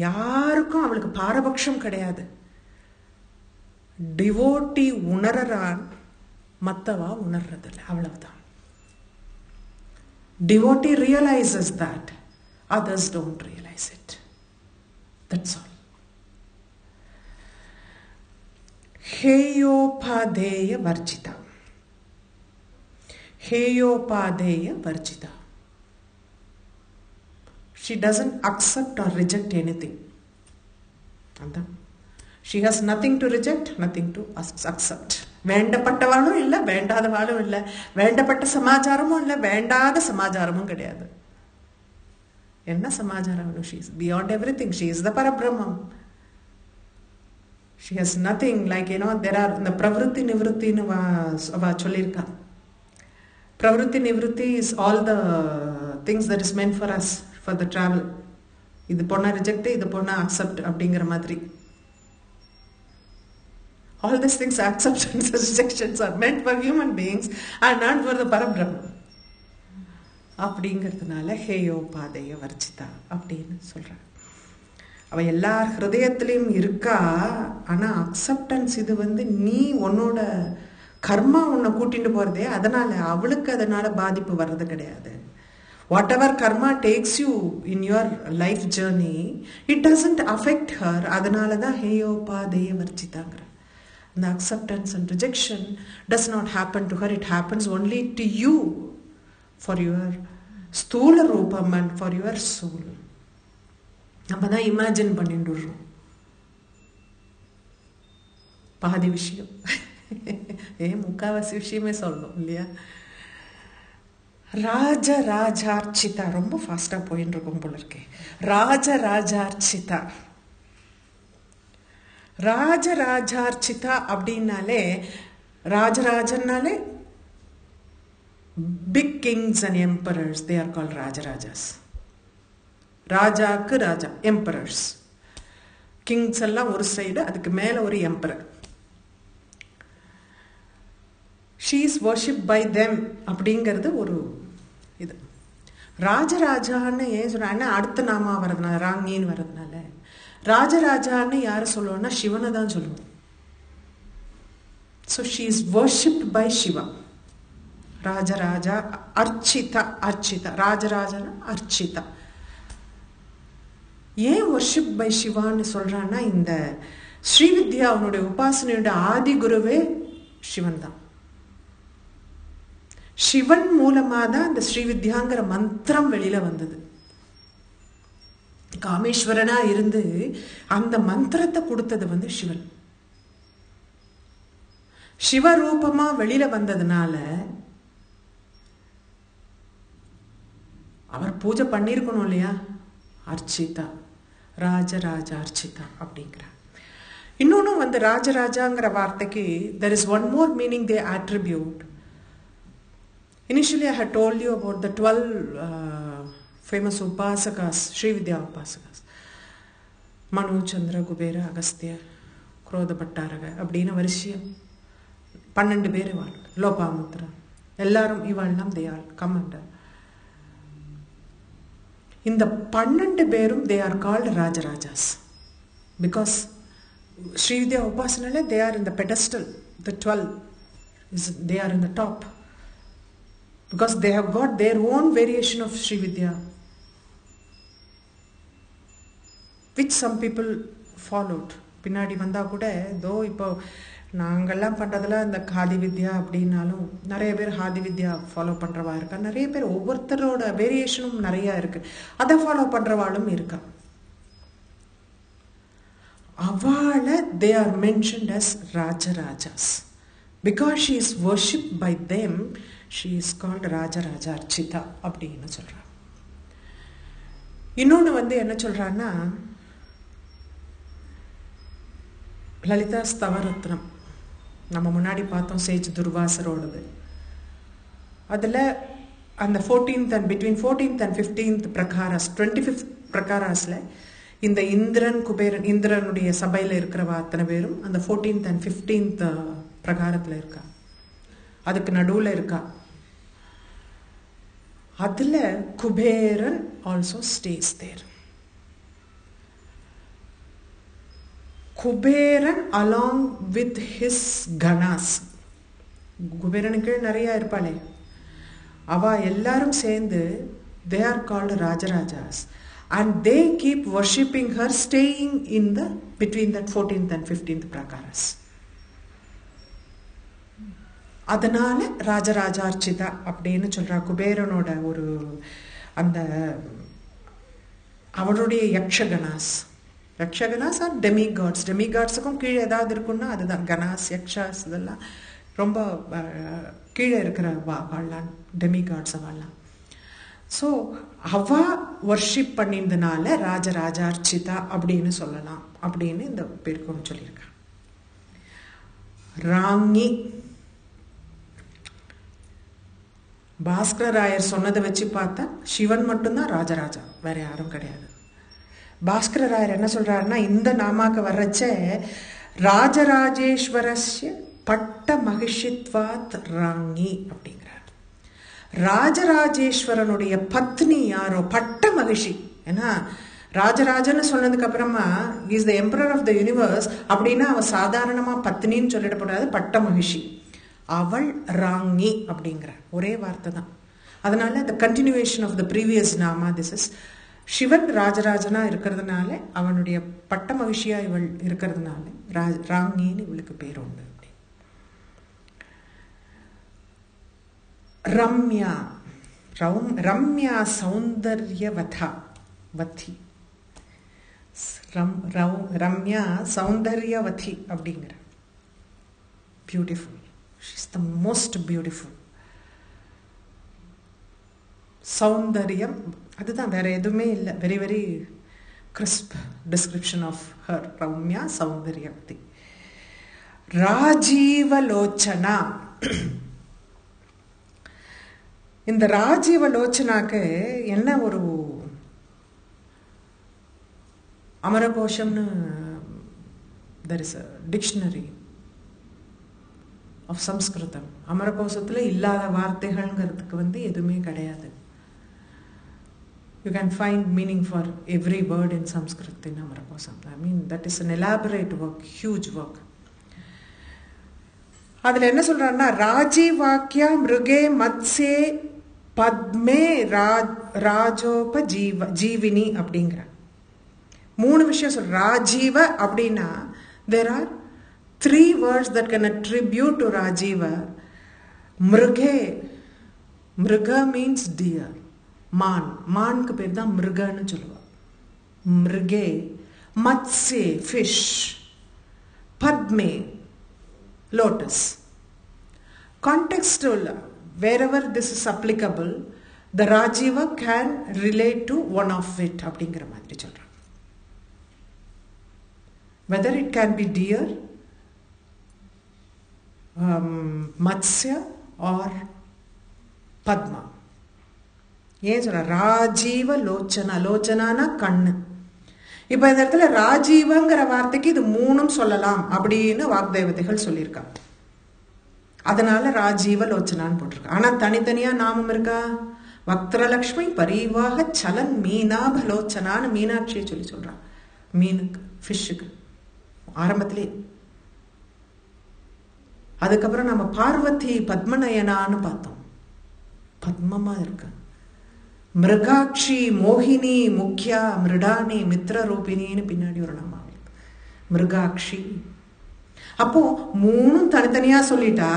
யாருக்கும் அவளுக்கு பாரபட்சம் கிடையாது. டிவோட்டி உணர்றான், மத்தவா உணர்றதில்லை, அவ்வளவுதான். Devotee realizes that, others don't realize it. That's all. Heyopadeya varjita. Heyopadeya varjita. She doesn't accept or reject anything. She has nothing to reject, nothing to accept. வேண்டப்பட்டவாளும் இல்லை, வேண்டாதவாளும் இல்லை. வேண்டப்பட்ட சமாச்சாரமும் இல்லை, வேண்டாத சமாச்சாரமும் கிடையாது. என்ன சமாச்சாரம்? She is beyond everything. She is the Parabrahman. She has nothing like, there are the pravritti nivritti nu ava sollirka. Pravritti nivritti is all the things that is meant for us for the travel. இது பொண்ணா ரிஜெக்ட், இது பொண்ணா அக்செப்ட் அப்படிங்கிற மாதிரி. All these things, acceptance and rejections, are meant for human beings and not for the Parabrahman. அப்படிங்கிறதுனால ஹேயோபாதேய வர்ஜிதா அப்படின்னு சொல்றாங்க. அவ எல்லார் ஹிருதயத்திலையும் இருக்கா. ஆனா அக்செப்டன்ஸ் இது நீ உன்னோட கர்மா உன்னை கூட்டிட்டு போறதே, அதனால அவளுக்கு அதனால பாதிப்பு வர்றது கிடையாது. Whatever karma takes you in your life journey, it doesn't affect her. அதனால தான் ஹேயோபாதேய வர்ஜிதாங்கிற. The acceptance and rejection does not happen to her. It happens only to you for your sthula rupam and for your soul. நம்ம தான் இமேஜின் பண்ணிட்டுறோம் பாதி விஷயம். முக்காவாசி விஷயமே சொல்லணும் இல்லையா? ராஜராஜார்ச்சிதா. ரொம்ப ஃபாஸ்டா போயிட்டு இருக்கும் போல இருக்கே. ராஜராஜார்ச்சிதா. ராஜராஜார்ச்சிதா அப்படின்னாலே, ராஜராஜன்னாலே big kings and emperors, they are called Rajarajas. ராஜாக்கு ராஜா, emperors. கிங்ஸ் எல்லாம் ஒரு சைடு, அதுக்கு மேல ஒரு emperor. she is worshipped by them அப்படிங்கிறது ஒரு இது. ராஜராஜான்னு ஏன் சொல்றாங்க? அடுத்த நாமா வர்றதுனால, ராங்கின்னு வர்றதுனால ராஜராஜான்னு யாரை சொல்லுவோம்னா சிவனை தான் சொல்லுவோம். so she is worshipped by Shiva. Rajaraja. Archita. Archita. ராஜராஜனா Archita. ஏன் வர்ஷிப் பை சிவான்னு சொல்றான்னா, இந்த ஸ்ரீவித்யா அவனுடைய உபாசனையோட ஆதி குருவே சிவன் தான். சிவன் மூலமா தான் இந்த ஸ்ரீவித்யாங்கிற மந்திரம் வெளியில வந்தது. காமேஸ்வரனா இருந்து அந்த மந்திரத்தை கொடுத்தது சிவன். சிவரூபமா வெளியில வந்ததுனால அவர் பூஜை பண்ணிருக்கணும் இல்லையா? அர்ச்சிதா. ராஜராஜா அர்ச்சிதா அப்படிங்கிற. இன்னொன்னு ராஜராஜாங்கிற வார்த்தைக்கு there is one more meaning they attribute. Initially I had told you about the 12 famous upasakas, Sri Vidya upasakas. Manu, Chandra, Kubera, Agastya, Krodha Bhattaraga அப்படின்னு வரிசையா 12 பேர் இவாள். லோபாமுத்ரா எல்லாரும் இவாள்லாம் they all come under. இந்த 12 பேரும் they are called Rajarajas because Srividya Upasanala they are in the pedestal. The 12 they are in the top because they have got their own variation of Srividya which some people followed. பின்னாடி வந்தா கூட தோ இப்போ நாங்கள்லாம் பண்ணுறதுல இந்த ஹாதி வித்யா அப்படின்னாலும் நிறைய பேர் ஹாதி வித்யா ஃபாலோ பண்ணுறவா இருக்கா, நிறைய பேர் ஒவ்வொருத்தரோட வேரியேஷனும் நிறையா இருக்குது, அதை ஃபாலோ பண்ணுறவாளும் இருக்கா. அவளை they are mentioned as Rajarajas because she is worshipped by them. She is called Rajaraja Archita அப்படின்னு சொல்கிறா. இன்னொன்று என்ன சொல்கிறான்னா லலிதா ஸ்தவரத்னம் நம்ம முன்னாடி பார்த்தோம் சேஜ் துர்வாசரோடது. அதில் அந்த 14th and between 14th and 15th பிரகாராஸ் 25th பிரகாராஸில் இந்த இந்திரன் குபேரன் இந்திரனுடைய சபையில் இருக்கிறவா அத்தனை பேரும் அந்த 14th and 15th பிரகாரத்தில் இருக்கா, அதுக்கு நடுவில் இருக்கா. அதில் Kuberan also stays there. Kuberan along with his ganas, குபேரனுக்கு நிறையா இருப்பாளே அவ எல்லாரும் சேர்ந்து they are called Rajarajas and they keep worshipping her staying in the between that 14th and 15th prakaras. அதனால ராஜராஜார்ச்சிதா அப்படின்னு சொல்றா. குபேரனோட ஒரு அந்த அவருடைய யக்ஷகணாஸ் ஆர் டெமிகாட்ஸ். டெமிகாட்ஸுக்கும் கீழே ஏதாவது இருக்குன்னா அதுதான் கணாஸ் யக்ஷாஸ், இதெல்லாம் ரொம்ப கீழே இருக்கிற வாழலாம் டெமிகாட்ஸ் வாழலாம். ஸோ அவ வர்ஷிப் பண்ணியிருந்தனால ராஜராஜார்ச்சிதா அப்படின்னு சொல்லலாம் அப்படின்னு இந்த பேருக்கும் சொல்லியிருக்காங்க. ராங்கி பாஸ்கரராயர் சொன்னதை வச்சு பார்த்தா சிவன் மட்டும்தான் ராஜராஜா, வேற யாரும் கிடையாது. பாஸ்கரராயர் என்ன சொல்றாருன்னா இந்த நாமாக்கு வர்றச்ச ராஜராஜேஸ்வரஸ்ய பட்ட மகிஷித்வாத் ராங்கி அப்படிங்கிறார். ராஜராஜேஸ்வரனுடைய பத்னி யாரோ பட்ட மகிஷி. ஏன்னா ராஜராஜன்னு சொன்னதுக்கு அப்புறமா is the emperor of the universe அப்படின்னா அவன் சாதாரணமா பத்னின்னு சொல்லிடக்கூடாது, பட்ட மகிஷி. அவள் ராங்கி அப்படிங்கிற ஒரே வார்த்தை தான். அதனால the continuation of the previous nama this is Sivan ராஜராஜனா இருக்கிறதுனால அவனுடைய பட்ட மகிழ்ச்சியா இவள் இருக்கிறதுனால ராங்கின்னு இவளுக்கு பேர் உண்டு. ரம்யா ரம்யா சௌந்தர்யவதா வதி ரம்யா சௌந்தர்யவதி அப்படிங்கிற beautiful. She is the most beautiful. சௌந்தர்யம் அதுதான், வேற எதுவுமே இல்லை. Very very crisp description of her. Ramya Saundaryavati. Rajivalochana. இந்த ராஜீவலோச்சனாக்கு என்ன ஒரு அமரகோஷம்னு there is a dictionary of சம்ஸ்கிருதம். அமரகோஷத்தில் இல்லாத வார்த்தைகள்ங்கிறதுக்கு எதுவுமே கிடையாது. You can find meaning for every word in Sanskrit in Amaragosam. I mean, that is an elaborate work, huge work. அதில் என்ன சொல்றாருன்னா ராஜி வாக்கியா மிருகே மத்ஸே பத்மே ராஜோப ஜீவினி அப்படிங்கிற 3 விஷயம் சொல்ற. ராஜீவ அப்படின்னா there are 3 words that can attribute to Rajiva. மிருகே, மிருக means deer. மானுக்கு பேர் தான் மிருகன்னு சொல்லுவா. மிருகே, மத்ஸே ஃபிஷ், பத்மே lotus. Contextual, wherever this is applicable, the Rajiva can relate to one of it அப்படிங்கிற மாதிரி சொல்றாங்க. Whether it can be deer, Matsya or Padma. ஏன் சொல்ற ராஜீவ லோச்சனா. லோச்சனானா கண்ணு. இப்ப இந்த இடத்துல ராஜீவங்கிற வார்த்தைக்கு இது 3 சொல்லலாம் அப்படின்னு வாக்தேவதைகள் சொல்லியிருக்காங்க. அதனால ராஜீவ லோச்சனான்னு போட்டிருக்கா. ஆனா தனித்தனியா நாமம் இருக்கா? வக்ரலக்ஷ்மி பரிவாக சலன் மீனாபலோச்சனான்னு மீனாட்சியை சொல்றான். மீனுக்கு, ஃபிஷ்ஷுக்கு ஆரம்பத்திலே. அதுக்கப்புறம் நம்ம பார்வதி பத்மநயனான்னு பார்த்தோம். பத்மமா இருக்க. மிருகாட்சி மோகினி முக்கியா மிருடானி மித்ர ரூபினின்னு பின்னாடி ஒரு நம்ம மிருகாட்சி. அப்போ மூணும் தனித்தனியா சொல்லிட்டா,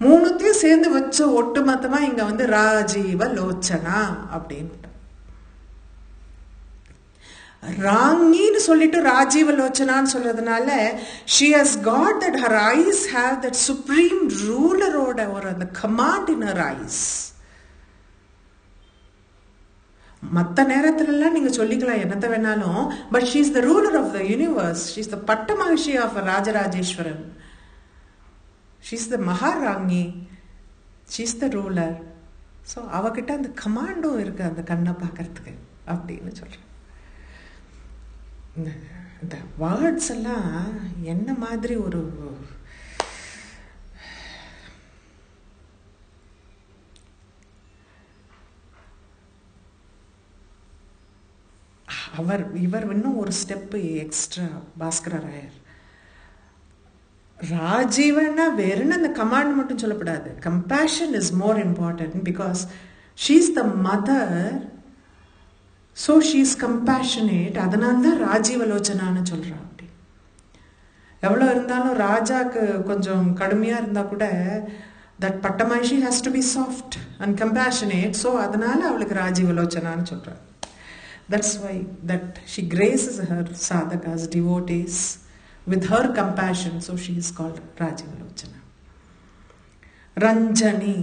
மூணுத்தையும் சேர்ந்து வச்ச ஒட்டுமொத்தமா இங்க வந்து ராஜீவ லோச்சனா அப்படின்னு. ராங்கின்னு சொல்லிட்டு ராஜீவ லோச்சனான்னு சொல்றதுனால she has got that her eyes have that supreme ruler-ஓட ஒரு அந்த command in her eyes. மற்ற நேரத்துலலாம் நீங்க சொல்லிக்கலாம் என்னத்த வேணாலும், but she is the ruler of the universe. She is the பட்டமகிஷி of Rajarajeswaran. She is the மகாராங்கி. She is the ruler. So அவகிட்ட அந்த கமாண்டும் இருக்கு அந்த கண்ணை பார்க்கறதுக்கு அப்படின்னு சொல்றேன். இந்த வேர்ட்ஸ் எல்லாம் என்ன மாதிரி ஒரு இவர் இன்னும் ஒரு ஸ்டெப் எக்ஸ்ட்ரா. பாஸ்கர ராயர் ராஜீவன்னா வேறுன்னு அந்த கமாண்ட் மட்டும் சொல்லப்படாது. Compassion is more important because she is the mother. So she is compassionate. அதனால தான் ராஜீவலோச்சனான்னு சொல்றா. அப்படி எவ்வளோ இருந்தாலும் ராஜாக்கு கொஞ்சம் கடுமையா இருந்தா கூட that pattamahishi has to be soft and compassionate. So அதனால அவளுக்கு ராஜீவலோச்சனான்னு சொல்றா. That's why that she graces her sadhakas, devotees with her compassion. So she is called Rajivalochana. Ranjani.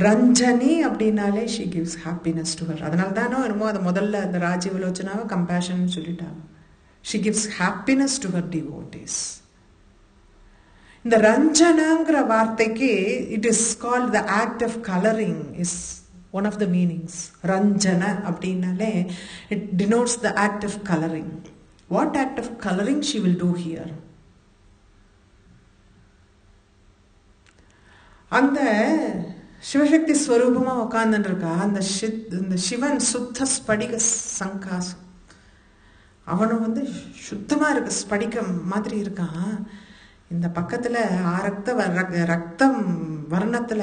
Ranjani அப்படின்னாலே she gives happiness to her. அதனால தானோ என்னமோ அது முதல்ல அந்த ராஜீவலோச்சனாவை கம்பேஷன் சொல்லிட்டாங்க. She gives happiness to her devotees. இந்த ரஞ்சனாங்கிற வார்த்தைக்கு it is called the act of coloring is one of the meanings. Ranjana அப்படின்னாலே it denotes the act of coloring. What act of coloring she will do here? அந்த சிவசக்தி ஸ்வரூபமா உட்கார்ந்துட்டு இருக்கா அந்த சிவன் சுத்த ஸ்படிக சங்காசம். அவனும் வந்து சுத்தமா இருக்கு, ஸ்படிகம் மாதிரி இருக்கான். இந்த பக்கத்துல ரத்தம் வர்ணத்துல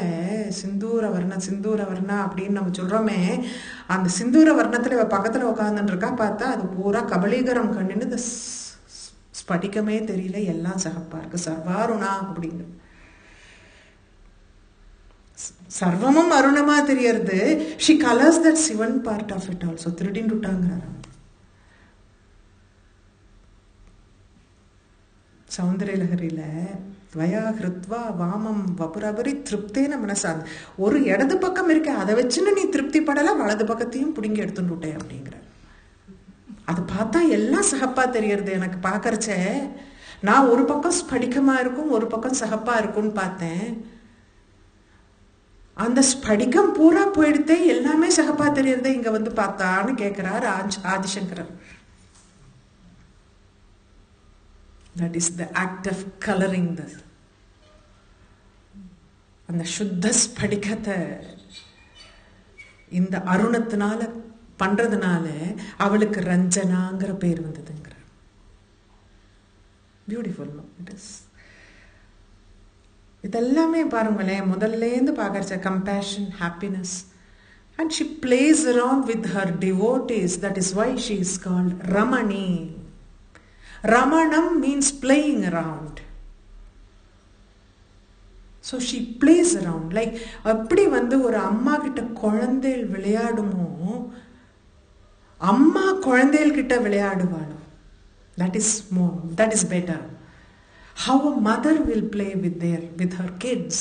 சிந்தூர வர்ணா அப்படின்னு நம்ம சொல்றோமே, அந்த சிந்தூர வர்ணத்துல பக்கத்துல உட்கார்ந்துட்டு இருக்கா. பார்த்தா அது பூரா கபலீகரம் கண்ணுன்னு இந்த ஸ்படிகமே தெரியல, எல்லாம் சகப்பா இருக்கு. சர்வாருணா அப்படின்னு சர்வமும் அருணமா தெரியறது. she colors that Sivan part of it also. திருடின்னு விட்டாங்கிறாரு சௌந்தர்யலஹரியில. வயா ஹிருத்வா வாமம் வபுரபரி திருப்தேன மனசாந்த். ஒரு இடது பக்கம் இருக்க, அதை வச்சுன்னு நீ திருப்தி படல, வலது பக்கத்தையும் பிடுங்கி எடுத்துட்டு விட்டே அப்படிங்கிற. அது பார்த்தா எல்லாம் சகப்பா தெரியறது. எனக்கு பாக்கறச்ச நான் ஒரு பக்கம் ஸ்படிகமா இருக்கும், ஒரு பக்கம் சகப்பா இருக்கும்னு பார்த்தேன். அந்த ஸ்படிகம் பூரா போயிடுத்தே, எல்லாமே சகப்பா தெரியறதே இங்க வந்து பார்த்தான்னு கேட்கிறார் ஆதிசங்கரர். That is the act of coloring the அந்த சுத்த ஸ்படிகத்தை இந்த அருணத்தினால பண்றதுனால அவளுக்கு ரஞ்சனாங்கிற பேர் வந்ததுங்கிற. Beautiful it is. இதெல்லாமே பாருங்களேன், முதல்லேருந்து பார்க்கறச்ச compassion, happiness. And she plays around with her devotees. That is why she is called Ramani. Ramanam means playing around. So she plays around. Like அப்படி வந்து ஒரு அம்மா கிட்ட குழந்தைகள் விளையாடுமோ, அம்மா குழந்தைகள் கிட்ட விளையாடுவாளோ. That is more, that is better. How a mother will play with her kids.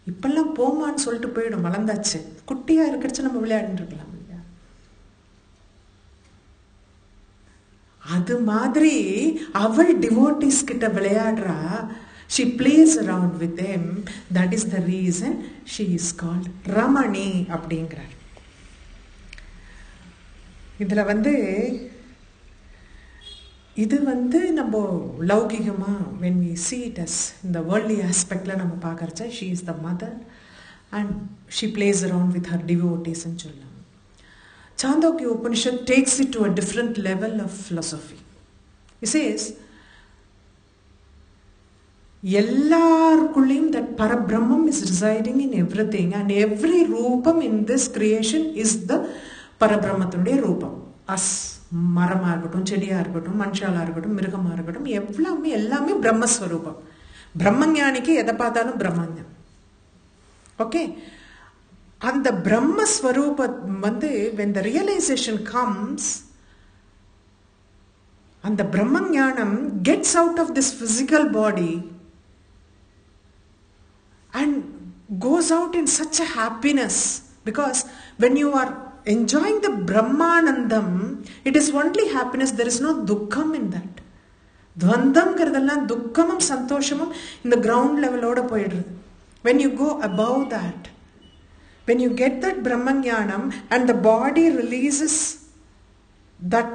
இப்பெல்லாம் போமான்னு சொல்லிட்டு போயிடும், வளர்ந்தாச்சு. குட்டியா இருக்கிறச்சு நம்ம விளையாடிட்டு இருக்கலாம். அது மாதிரி அவள் டிவோட்டிஸ் கிட்ட விளையாடுறா. she plays around with them. That is the reason she is called Ramani அப்படிங்கிறார். இதுல வந்து இது வந்து நம்ம லௌகிகமாக when we see it as இந்த worldly aspectல நம்ம பார்க்கறச்ச she is the mother and she plays around with her devotees ன்னு சொல்லலாம். Chandogya Upanishad takes it to a different level of philosophy. It says எல்லாருக்குள்ளேயும் that Parabrahman is residing in everything and every ரூபம் in this creation is the பரபிரம்மத்தினுடைய ரூபம். அஸ் மரமாக இருக்கட்டும், செடியாக இருக்கட்டும், மனுஷாலாக இருக்கட்டும், மிருகமாக இருக்கட்டும், எல்லாமே பிரம்மஸ்வரூபம். பிரம்மஞானிக்கு எதை பார்த்தாலும் பிரம்மஞம். ஓகே, அந்த பிரம்மஸ்வரூபம் வந்து when the realization comes, அந்த பிரம்மஞானம் gets out of this physical body and goes out in such a happiness, because when you are enjoying the Brahmanandam, it is only happiness, there is no dukkam in that. Dvandamங்கிறதெல்லாம் துக்கமும் சந்தோஷமும் இந்த கிரவுண்ட் லெவலோட போயிடுறது. When you go above that, when you get that Brahmajnanam and the body releases that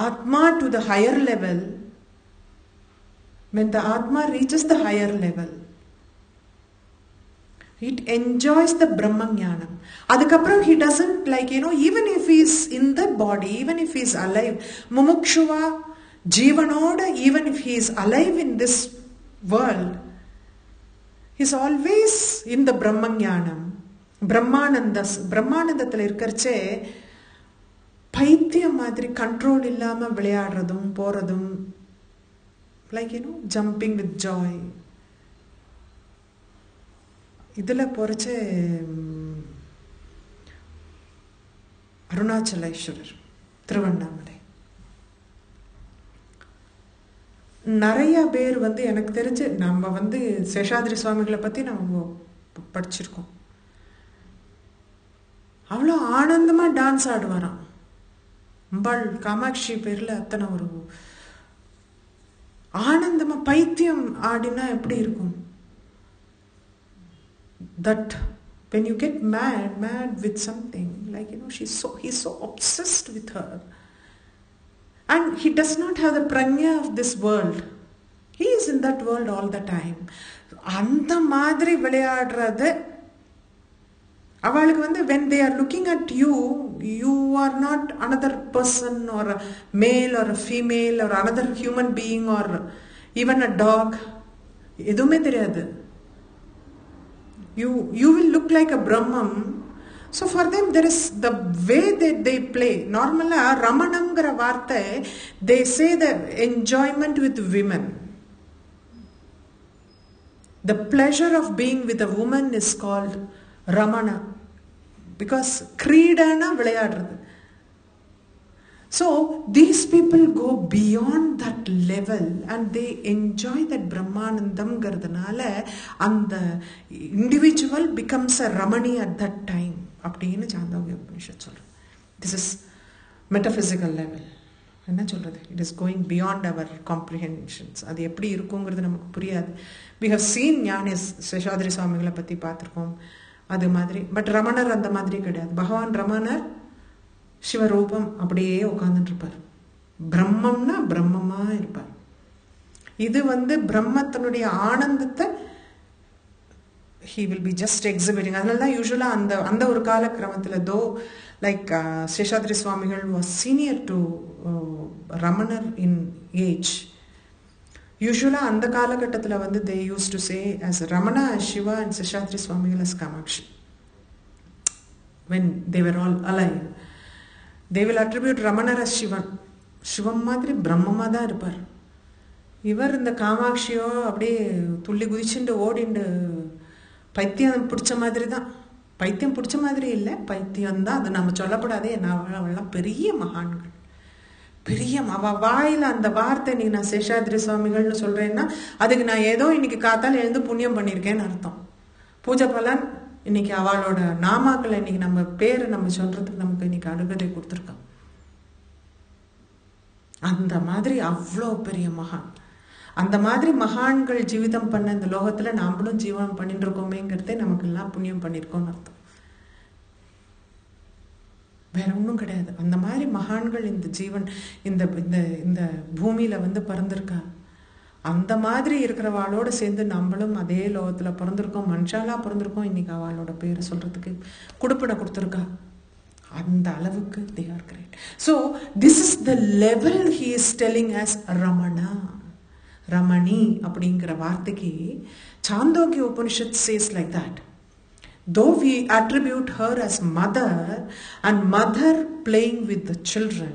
Atma to the higher level, when the Atma reaches the higher level, it enjoys the Brahmajnanam. Adukapram he doesn't even if he is in the body, even if he is alive, mumukshuva, jivanoda, even if he is alive in this world, he is always in the Brahmajnanam. பிரம்மானந்தத்தில் இருக்கிறச்சே பைத்தியம் மாதிரி கண்ட்ரோல் இல்லாமல் விளையாடுறதும் போகிறதும், ஜம்பிங் வித் ஜாய். இதில் போகிறச்சே அருணாச்சலேஸ்வரர், திருவண்ணாமலை, நிறைய பேர் வந்து எனக்கு தெரிஞ்சு நம்ம வந்து சேஷாதிரி சுவாமிகளை பற்றி நம்ம படிச்சிருக்கோம். அவ்வளோ ஆனந்தமாக டான்ஸ் ஆடுவாராம். அம்பாள் காமாட்சி பேரில் அத்தனை ஒரு ஆனந்தமாக பைத்தியம் ஆடினா எப்படி இருக்கும்? That when you get mad with something, he's so obsessed with her, and he does not have the prajna of this world. He is in that world all the time. அந்த மாதிரி விளையாடுறது அவளுக்கு வந்து when they are looking at you, you are not another person or a male or a female or another human being or even a dog. எதுவுமே தெரியாது. You will look like a Brahman. So for them there is the way that they play. Normally Ramanamgra vaarthai, they say the enjoyment with women. The pleasure of being with a woman is called Ramana, because Kridana vilayadradhu. So these people go beyond that level and they enjoy that Brahmanandam gardanaala, and the individual becomes a Ramani at that time. அப்படினு சாந்தோக்கிய உபனிஷத் சொல்றது. This is metaphysical level. என்ன சொல்றது? It is going beyond our comprehensions. அது எப்படி இருக்குங்கிறது நமக்கு புரியாது. We have seen ஞானி சேஷாதிரி சுவாமிகளை பற்றி பார்த்துருக்கோம் அது மாதிரி. பட் ரமணர் அந்த மாதிரி கிடையாது. பகவான் ரமணர் சிவரூபம் அப்படியே உட்கார்ந்துட்டு இருப்பார். பிரம்மம்னா பிரம்மமா இருப்பார். இது வந்து பிரம்மத்தினுடைய ஆனந்தத்தை he will be just exhibiting. அதனால தான் யூஸ்வலாக அந்த ஒரு காலக்கிரமத்தில் தோ சேஷாதிரி சுவாமிகள் was senior to Ramanar in age. யூஸ்வலாக அந்த காலகட்டத்தில் வந்து they used to say as Ramana as Shiva and Seshadri சுவாமிகள் as Kamakshi when they were all alive. They will attribute Ramana as Shivan. சிவம் மாதிரி பிரம்மமாக தான் இருப்பார். இவர் இந்த காமாட்சியோ அப்படியே துள்ளி குதிச்சுட்டு ஓடிண்டு பைத்தியம் பிடிச்ச மாதிரி தான். பைத்தியம் பிடிச்ச மாதிரி இல்லை, பைத்தியம் தான். அது நம்ம சொல்லப்படாதே. அவெல்லாம் பெரிய மகான்கள், பெரிய வாயில் அந்த வார்த்தை இன்னைக்கு நான் சேஷாதிரி சுவாமிகள்னு சொல்கிறேன்னா அதுக்கு நான் ஏதோ இன்னைக்கு காத்தால் எழுந்து புண்ணியம் பண்ணியிருக்கேன்னு அர்த்தம். பூஜை பலன் இன்னைக்கு அவளோட நாமாக்களை இன்னைக்கு நம்ம பேரை நம்ம சொல்றதுக்கு நமக்கு இன்னைக்கு அனுமதி கொடுத்துருக்கோம். அந்த மாதிரி அவ்வளோ பெரிய மகான். அந்த மாதிரி மகான்கள் ஜீவிதம் பண்ண இந்த லோகத்துல நாமளும் ஜீவனம் பண்ணிட்டு இருக்கோமேங்கிறதே நமக்கு எல்லாம் புண்ணியம் பண்ணியிருக்கோம்னு அர்த்தம். வேற ஒன்றும் கிடையாது. அந்த மாதிரி மகான்கள் இந்த ஜீவன் இந்த இந்த இந்த பூமியில வந்து பிறந்திருக்கா. அந்த மாதிரி இருக்கிறவாளோட சேர்ந்து நம்மளும் அதே லோகத்தில் பிறந்திருக்கோம், மனுஷாலா பிறந்திருக்கோம். இன்னைக்கு அவளோட பேரை சொல்றதுக்கு கொடுப்பிட கொடுத்துருக்கா. அந்த அளவுக்கு they are great. So this is the level he is telling us. Ramana, Ramani அப்படிங்கிற வார்த்தைக்கு Chandogya Upanishad says like that. Though we attribute her as mother and mother playing with the children,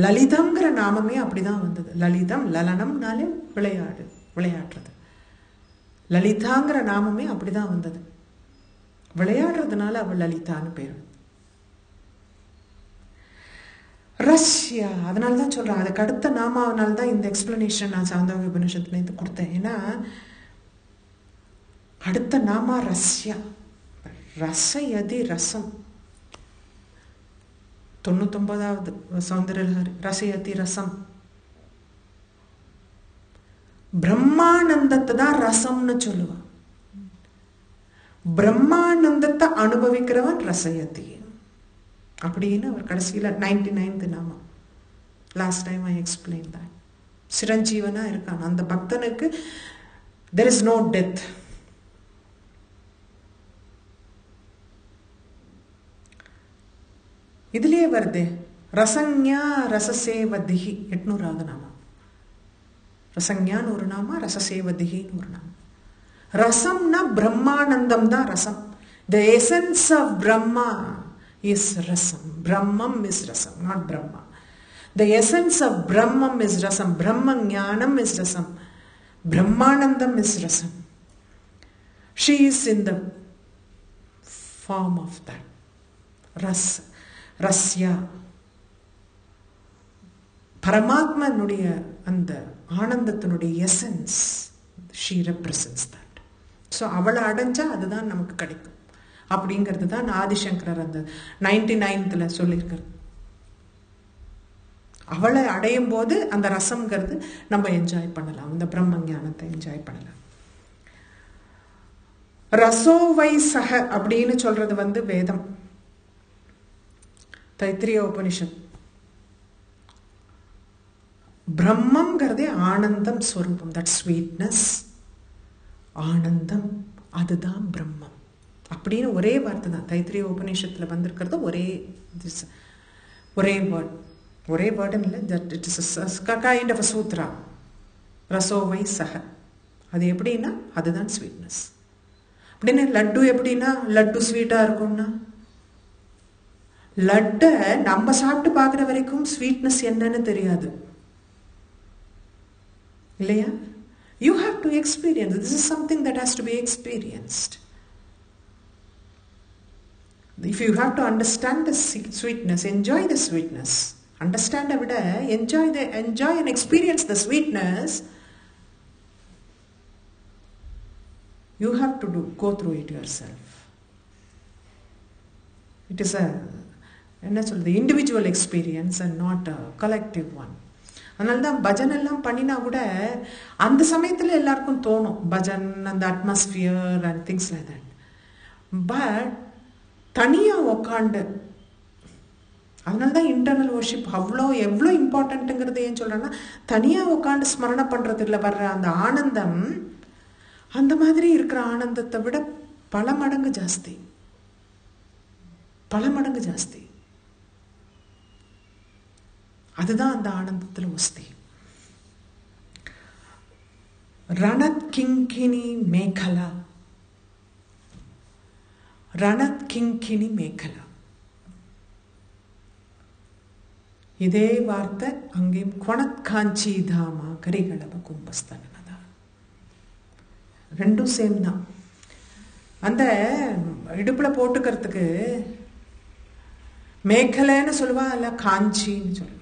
லலிதம்ங்கிற நாமமே அப்படிதான் வந்தது. லலிதம், லலனம்னாலே விளையாடு, விளையாடுறது. லலிதாங்கிற நாமமே அப்படிதான் வந்தது. விளையாடுறதுனால அவள் லலிதான்னு பேர். ரஷ்யா, அதனால தான் சொல்றேன். அதுக்கு அடுத்த நாமாவனால தான் இந்த எக்ஸ்பிளனேஷன் நான் சாந்தோக்கிய உபனிஷத்துலேருந்து கொடுத்தேன். ஏன்னா அடுத்த நாமா ரஷ்யா. ரசயதி ரசம். 99வது சௌந்தரலஹரி. ரசயதி ரசம். பிரம்மானந்தத்தை தான் ரசம்னு சொல்லுவான். பிரம்மானந்தத்தை அனுபவிக்கிறவன் ரசயதி அப்படின்னு அவர் கடைசியில் 99th நாமா. Last time I explain that. சிரஞ்சீவனா இருக்கான் அந்த பக்தனுக்கு. there is no death. இதுலயே வருது ரசஞா ரசசேவதிகி. 800வது நாமா. ரசஞான்னு ஒரு நாமா, ரசசேவதிகின்னு ஒரு நாமா. ரசம்னா பிரம்மானந்தம் தான் ரசம். The essence of Brahma is rasam. Brahmam is rasam, not Brahma. The essence of Brahmam is rasam. Brahma Jnanam is rasam. Brahmanandam is rasam. She is in the form of that. Rasya. பரமாத்மனுடைய அந்த ஆனந்தத்தினுடைய essence, she represents that. So அவளை அடைஞ்சா அதுதான் நமக்கு கிடைக்கும் அப்படிங்கிறது தான் ஆதிசங்கரர் அந்த 99th சொல்லியிருக்காரு. அவளை அடையும் போது அந்த ரசம்ங்கிறது நம்ம என்ஜாய் பண்ணலாம், அந்த பிரம்ம ஞானத்தை என்ஜாய் பண்ணலாம். ரசோவை சக அப்படின்னு சொல்றது வந்து வேதம், தைத்திரிய உபனிஷத். பிரம்மங்கிறதே ஆனந்தம் ஸ்வரூபம். தட் ஸ்வீட்னஸ், ஆனந்தம், அதுதான் பிரம்மம் அப்படின்னு ஒரே வார்த்தை தான் தைத்திரிய உபநிஷத்துல வந்திருக்கிறது. ஒரே வேர்ட், ஒரே வேர்டுன்னு இல்லை, that it is kind of a sutra. ரசோவை சக, அது எப்படின்னா அதுதான் ஸ்வீட்னஸ் அப்படின்னு. லட்டு எப்படின்னா லட்டு ஸ்வீட்டா இருக்கும்னா, லட்டை நம்ம சாப்பிட்டு பார்க்குற வரைக்கும் ஸ்வீட்னஸ் என்னன்னு தெரியாது இல்லையா? You have to experience. This is something that has to be experienced. If you have to understand the sweetness, enjoy the sweetness. Understand avida, enjoy and experience the sweetness. You have to go through it yourself. It is a individual experience and not a collective one. அதனால தான் பஜன் எல்லாம் பண்ணினா கூட அந்த சமயத்தில் எல்லாருக்கும் தோணும் பஜன், அந்த atmosphere and things like that. But தனியாக உக்காண்டு, அதனால தான் இன்டர்னல் வர்ஷிப் எவ்வளோ இம்பார்ட்டண்ட்டுங்கிறது ஏன் சொல்கிறேன்னா, தனியாக உட்காந்து ஸ்மரணை பண்ணுறதுல வர்ற அந்த ஆனந்தம் அந்த மாதிரி இருக்கிற ஆனந்தத்தை விட பல மடங்கு ஜாஸ்தி, பல மடங்கு ஜாஸ்தி. அதுதான் அந்த ஆனந்தத்தில் வஸ்தி. ரணத் கிங்கினி மேகலா. ரணத் கிங்கினி மேகலா, இதே வார்த்தை அங்கேயும் கொணத் காஞ்சி தாமா கரிகளவ கும்பஸ்தனதா, ரெண்டும் சேம் தான். அந்த இடுப்புல போட்டுக்கிறதுக்கு மேகலைன்னு சொல்லுவா, இல்ல காஞ்சின்னு சொல்லுவா.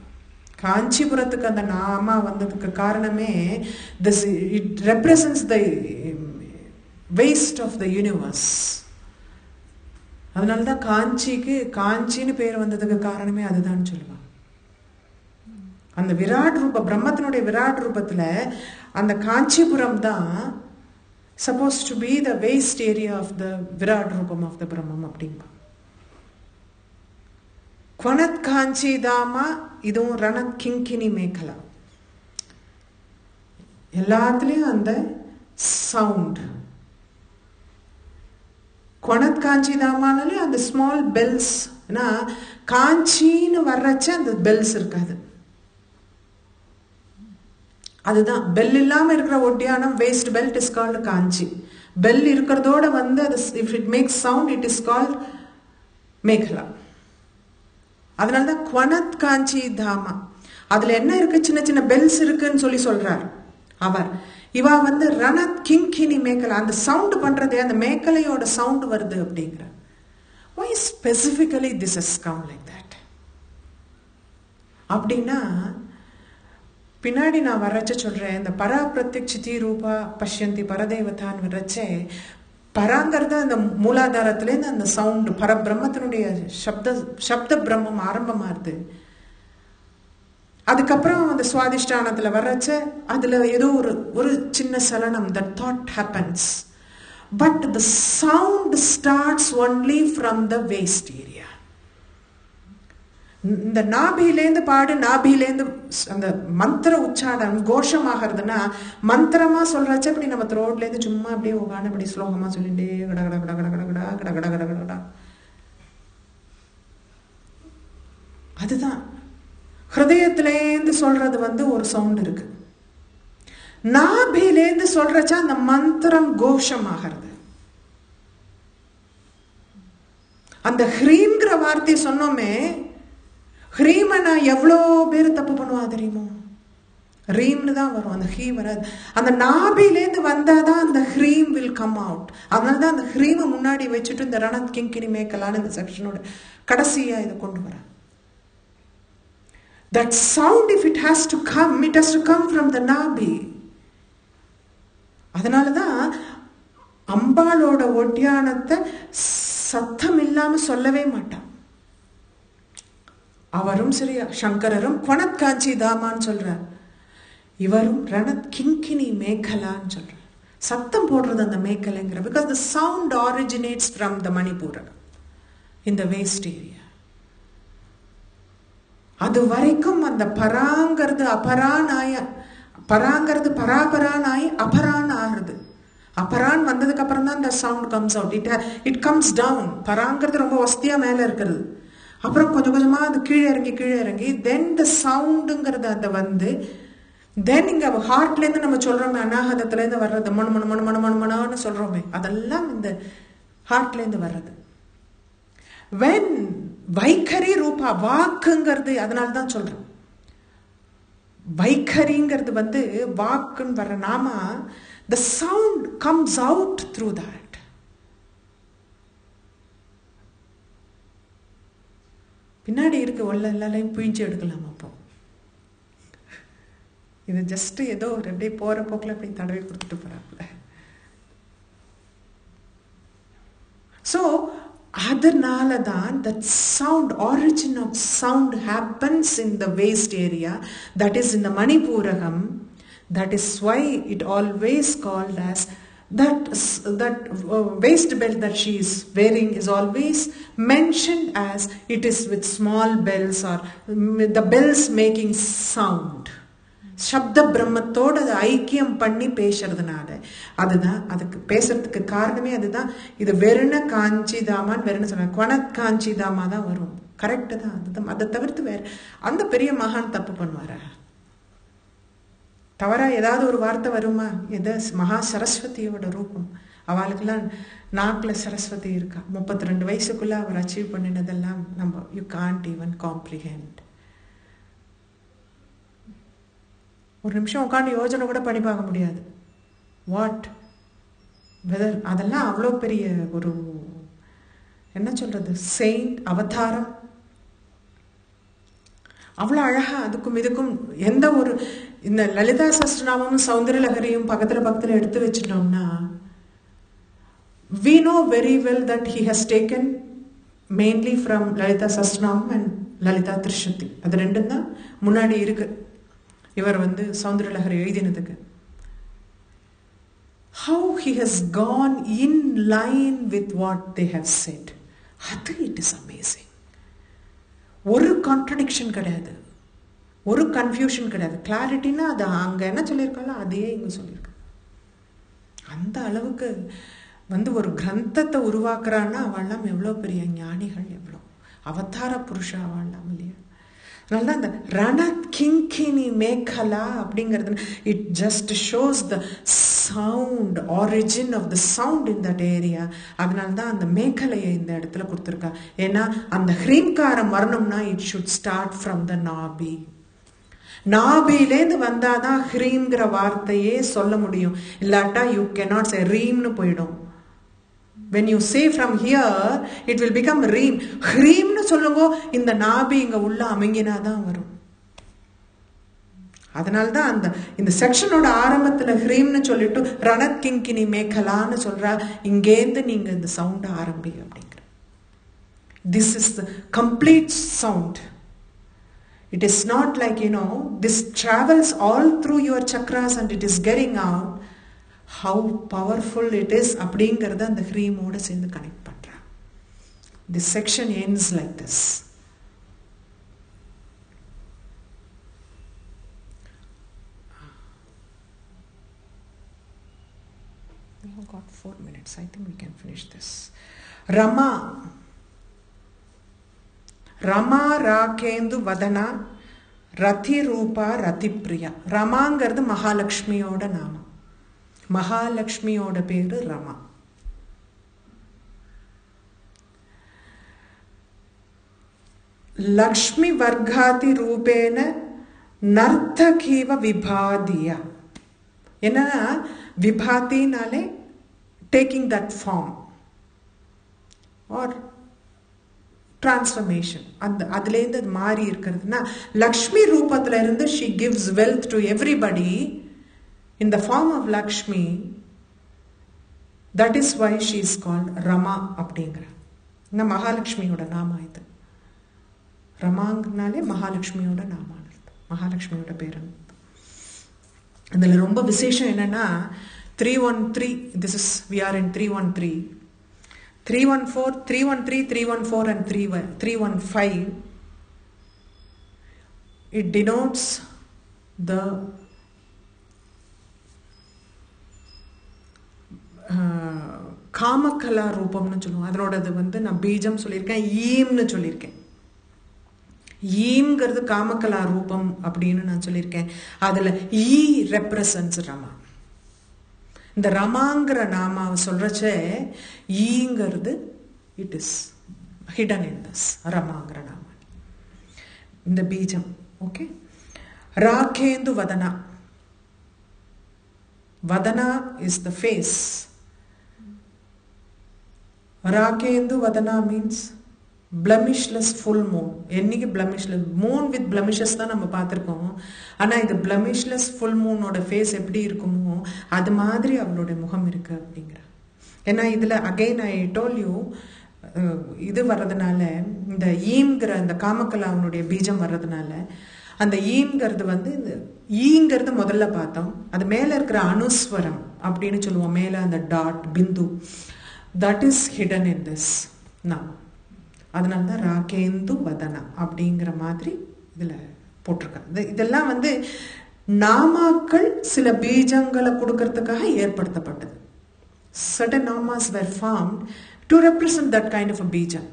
காஞ்சிபுரத்துக்கு அந்த நாமா வந்ததுக்கு காரணமே it represents the waist of the universe. அதனாலதான் காஞ்சின்னு பேர் வந்ததுக்கு காரணமே அதுதான் சொல்லுவாங்க. அந்த விராட் ரூப, பிரம்மத்தினுடைய விராட் ரூபத்துல அந்த காஞ்சிபுரம் தான் supposed to be the waist area of the விராட் ரூபம் ஆஃப் த பிரம்மம் அப்படின்பா. குவனத் காஞ்சிதாமா, இதுவும் ரணத் கிங்கினி மேகலா. எல்லாத்துலேயும் அந்த சவுண்ட். குவனத் காஞ்சிதாமானாலே அந்த ஸ்மால் பெல்ஸ். ஏன்னா காஞ்சின்னு வர்றச்ச அந்த பெல்ஸ் இருக்காது. அதுதான் பெல் இல்லாமல் இருக்கிற ஒட்டியானம் waist belt is called kanchi. Bell இருக்கிறதோட வந்து அது if it makes sound it is called mekhala. அதனால தான் குவனத் காஞ்சி தாமா. அதுல என்ன இருக்கு, சின்ன சின்ன பெல்ஸ் இருக்குன்னு சொல்லி சொல்றார் அவர். இவா வந்து ரணத் கிங்கினி மேகலா, அந்த சவுண்ட் பண்றதே அந்த மேகலையோட சவுண்ட் வருது அப்படிங்கிற. why specifically this has come like that அப்படின்னா, பின்னாடி நான் வர்றச்ச சொல்றேன். இந்த பரா பிரத்யக்ஷிதி ரூபா பஷ்யந்தி பரதேவதான்னு வர்றச்சே, பராங்கிறத அந்த மூலாதாரத்திலேருந்து அந்த சவுண்டு பரபிரம்மத்தினுடைய சப்த பிரம்மம் ஆரம்பமாகுது. அதுக்கப்புறம் அந்த சுவாதிஷ்டானத்தில் வர்றச்ச அதில் ஏதோ ஒரு சின்ன சலனம், that thought happens. But the sound starts only from the waist area. இந்த நாபிலேருந்து பாடு, நாபிலேருந்து அந்த மந்திர உச்சாரணம் கோஷமாகிறதுனா, மந்திரமா சொல்றச்ச இப்படி நம்ம ரோட்லேருந்து சும்மா அப்படியே உட்காந்து இப்படி ஸ்லோகமா சொல்லிட்டே கட கட கட கட கட கட கட கட கட. அதுதான் ஹிருதயத்திலேருந்து சொல்றது வந்து ஒரு சவுண்ட் இருக்கு. நாபிலேருந்து சொல்றச்சா அந்த மந்திரம் கோஷமாகிறது. அந்த ஹ்ரீம்ங்கிற வார்த்தை சொன்னோமே, ஹ்ரீமை நான் எவ்வளோ பேர் தப்பு பண்ணுவா தெரியுமோ? ஹ்ரீம்னு தான் வரும், அந்த ஹீ வராது. அந்த நாபிலேருந்து வந்தாதான் அந்த ஹ்ரீம் வில் கம் அவுட். அதனால தான் அந்த ஹ்ரீமை முன்னாடி வச்சுட்டு இந்த ரணத் கிங்கினி மேகலான்னு இந்த செக்ஷனோட கடைசியா இதை கொண்டு வர. That sound, if it has to come, it has to come from the nabi. அதனாலதான் அம்பாளோட ஒட்டியானத்தை சத்தம் இல்லாம சொல்லவே மாட்டான். அவரும் சரி, சங்கரரும் குவனத் காஞ்சி தாமான்னு சொல்றார், இவரும் ரணத் கிங்கினி மேகலான்னு சொல்றார். சத்தம் போடுறது அந்த மேகலைங்கிற. Because the sound originates from the Manipura in the waist area. அது வரைக்கும் அந்த பராங்கிறது அபரானாய, பராங்கிறது பராபரானாய் அபரான் ஆகுது. அபரான் வந்ததுக்கு அப்புறம் தான் இந்த sound comes out. It comes down. பராங்கிறது ரொம்ப வசதியா மேல இருக்கிறது. அப்புறம் கொஞ்சம் கொஞ்சமா அது கீழே இறங்கி தென் த சவுண்டுங்கிறது அதை வந்து தென் இங்க ஹார்ட்ல இருந்து நம்ம சொல்றோமே, அநாகதத்துல இருந்து வர்றது மணு மணு மணு மணு மணு மணான்னு சொல்றோமே, அதெல்லாம் இந்த ஹார்ட்ல இருந்து வர்றது. வென் வைகரி ரூபா வாக்குங்கிறது, அதனால்தான் சொல்றேன் வைகரிங்கிறது வந்து வாக்குன்னு வர்ற நாம, the sound comes out through that. பின்னாடி இருக்க உள்ள எல்லாரையும் பிழிஞ்சு எடுக்கலாம். அப்போ இது ஜஸ்ட் ஏதோ ஒரு அப்படியே போற போக்கில் அப்படி தடவை கொடுத்துட்டு போறாப்புல. ஸோ அதனால தான் that sound, origin of sound happens in the waist area, that is in the Manipuragam. That is why it always called as that waist belt that she is wearing is always mentioned as it is with small bells or the bells making sound. சப்த பிரம்மத்தோட அதை ஐக்கியம் பண்ணி பேசுறதுனால, அதுதான் அதுக்கு பேசுறதுக்கு காரணமே அதுதான். இது வெறுன காஞ்சிதாமான்னு வெறுன சொல்றாங்க, குவனத் காஞ்சிதாமா தான் வரும். கரெக்டு தான். அதுதான். அதை தவிர்த்து வேற அந்த பெரிய மகான் தப்பு பண்ணுவாரா? தவறா ஏதாவது ஒரு வார்த்தை வருமா? எதை மகா சரஸ்வதியோட ரூபம். அவளுக்கெல்லாம் நாக்கில் சரஸ்வதி இருக்கா. 32 வயசுக்குள்ள அவர் அச்சீவ் பண்ணினதெல்லாம் நம்ம யூ கான்ட் ஈவன் காம்ப்ரிஹெண்ட். ஒரு நிமிஷம் உட்காந்து யோஜனை கூட பண்ணி பார்க்க முடியாது. வாட் வெதர் அதெல்லாம் அவ்வளோ பெரிய ஒரு என்ன சொல்றது, செயின்ட் அவதாரம். அவ்வளோ அழகா அதுக்கும் இதுக்கும் எந்த ஒரு இந்த லலிதா சஹஸ்ரநாமமும் சௌந்தரலஹரியும் பக்கத்தில் எடுத்து வச்சிட்டோம்னா, we know very well that he has taken mainly from Lalitha Sahasranamam and Lalitha திருஷதி. அது ரெண்டும் தான் முன்னாடி இருக்கு இவர் வந்து Soundarya Lahari எழுதினதுக்கு. How he has gone in line with what they have said, அது it is amazing. ஒரு கான்ட்ரடிக்ஷன் கிடையாது, ஒரு கன்ஃபியூஷன் கிடையாது. கிளாரிட்டின்னா அது அங்கே என்ன சொல்லியிருக்காங்களோ அதையே இங்கே சொல்லியிருக்காங்க. அந்த அளவுக்கு ஒரு கிரந்தத்தை உருவாக்குறான்னா அவள்லாம் எவ்வளோ பெரிய ஞானிகள், எவ்வளோ அவதார புருஷா அவள்லாம் இல்லையா. அதனால அந்த ரணத் கிங்கினி மேகலா அப்படிங்கிறது it just shows the sound, origin of the sound in that area. அதனால தான் அந்த மேகலையை இந்த இடத்துல கொடுத்துருக்கா. ஏன்னா அந்த ஹ்ரீம்காரம் வரணும்னா it should start from the நாபி. நாபிலேருந்து வந்தாதான் ஹ்ரீம்ங்கிற வார்த்தையே சொல்ல முடியும். இல்லாட்டா யூ கேனாட் சே ரீம்னு போயிடும். When you say from here, it will become reem. ஹ்ரீம்னு சொல்லுங்க, இந்த நாபி இங்க உள்ள அமுங்கினாதான் வரும். அதனால்தான் அந்த இந்த செக்ஷனோட ஆரம்பத்துல ஹ்ரீம்னு சொல்லிட்டு ரணத் கிங்கினி மேகலான்னு சொல்றா. இங்கேருந்து நீங்க இந்த சவுண்ட் ஆரம்பி அப்படிங்கிற. This is the complete sound. It is not like, this travels all through your chakras and it is getting out. How powerful it is அப்படிங்கிறத அந்த ஹ்ரீமோட சேர்ந்து கனெக்ட் பண்றா. This section ends like this. We have got 4 minutes. I think we can finish this. Rama. Rama Rakendu Vadana Rati Rupa Rati Priya. ரமாங்கிறது மகாலட்சுமியோட நாமம். மகாலட்சுமியோட பேரு ரமா. லக்ஷ்மி வர்காதி ரூபேன நர்த்தகீவ விபாதியா. என்னன்னா விபாதினாலே taking that form or transformation. அதுலேருந்து அது மாறி இருக்கிறதுனா லக்ஷ்மி ரூபத்துல இருந்து she gives wealth to everybody in the form of Lakshmi. That is why she is called Rama அப்படிங்கிற. இந்த மகாலட்சுமியோட நாமா இது. ரமாங்கனாலே மகாலட்சுமியோட நாமா, மகாலட்சுமியோட பேரு. இதுல ரொம்ப விசேஷம் என்னன்னா 313, this is we are in 313, 314, 313, 314 and 315. It denotes the காமகலா ரூபம்னு சொல்லுவோம். அதனோடது நான் பீஜம் சொல்லியிருக்கேன், ஈம்னு சொல்லியிருக்கேன். ஈம்ங்கிறது காமகலா ரூபம் அப்படின்னு நான் சொல்லியிருக்கேன். அதுல ஈ ரெப்ரசன்ட்ஸ் ரமா. இந்த ரமாங்கிற நாமாவை சொல்றச்ச ஈங்கிறது it is hidden in this ரமாங்கிற நாமா, இந்த பீஜம். Okay. Rakendu Vadana. Vadana is the face. Rakendu Vadana means blemishless full moon. என்னைக்கு blemishless moon with blemishes தான் நம்ம பார்த்திருக்கோம். ஆனா இது blemishless full moon ஓட ஃபேஸ் எப்படி இருக்குமோ அது மாதிரி அவளோட முகம் இருக்கு அப்படிங்கிற. ஏன்னா இதுல அகைன் ஐ டோல் யூ, இது வர்றதுனால இந்த ஈம்ங்கிற அந்த காமகலாவுடைய பீஜம் வர்றதுனால அந்த ஈங்கிறது இந்த ஈங்கிறது முதல்ல பார்த்தோம். அது மேல இருக்கிற அனுஸ்வரம் அப்படின்னு சொல்லுவோம், மேல அந்த dot Bindu, that is hidden in this நாம். அதனால தான் ராகேந்து வதனா அப்படிங்கிற மாதிரி இதுல போட்டிருக்காங்க. இதெல்லாம் நாமாக்கள் சில பீஜங்களை கொடுக்கறதுக்காக ஏற்படுத்தப்பட்டது. certain namas were formed to represent that kind of a பீஜம்.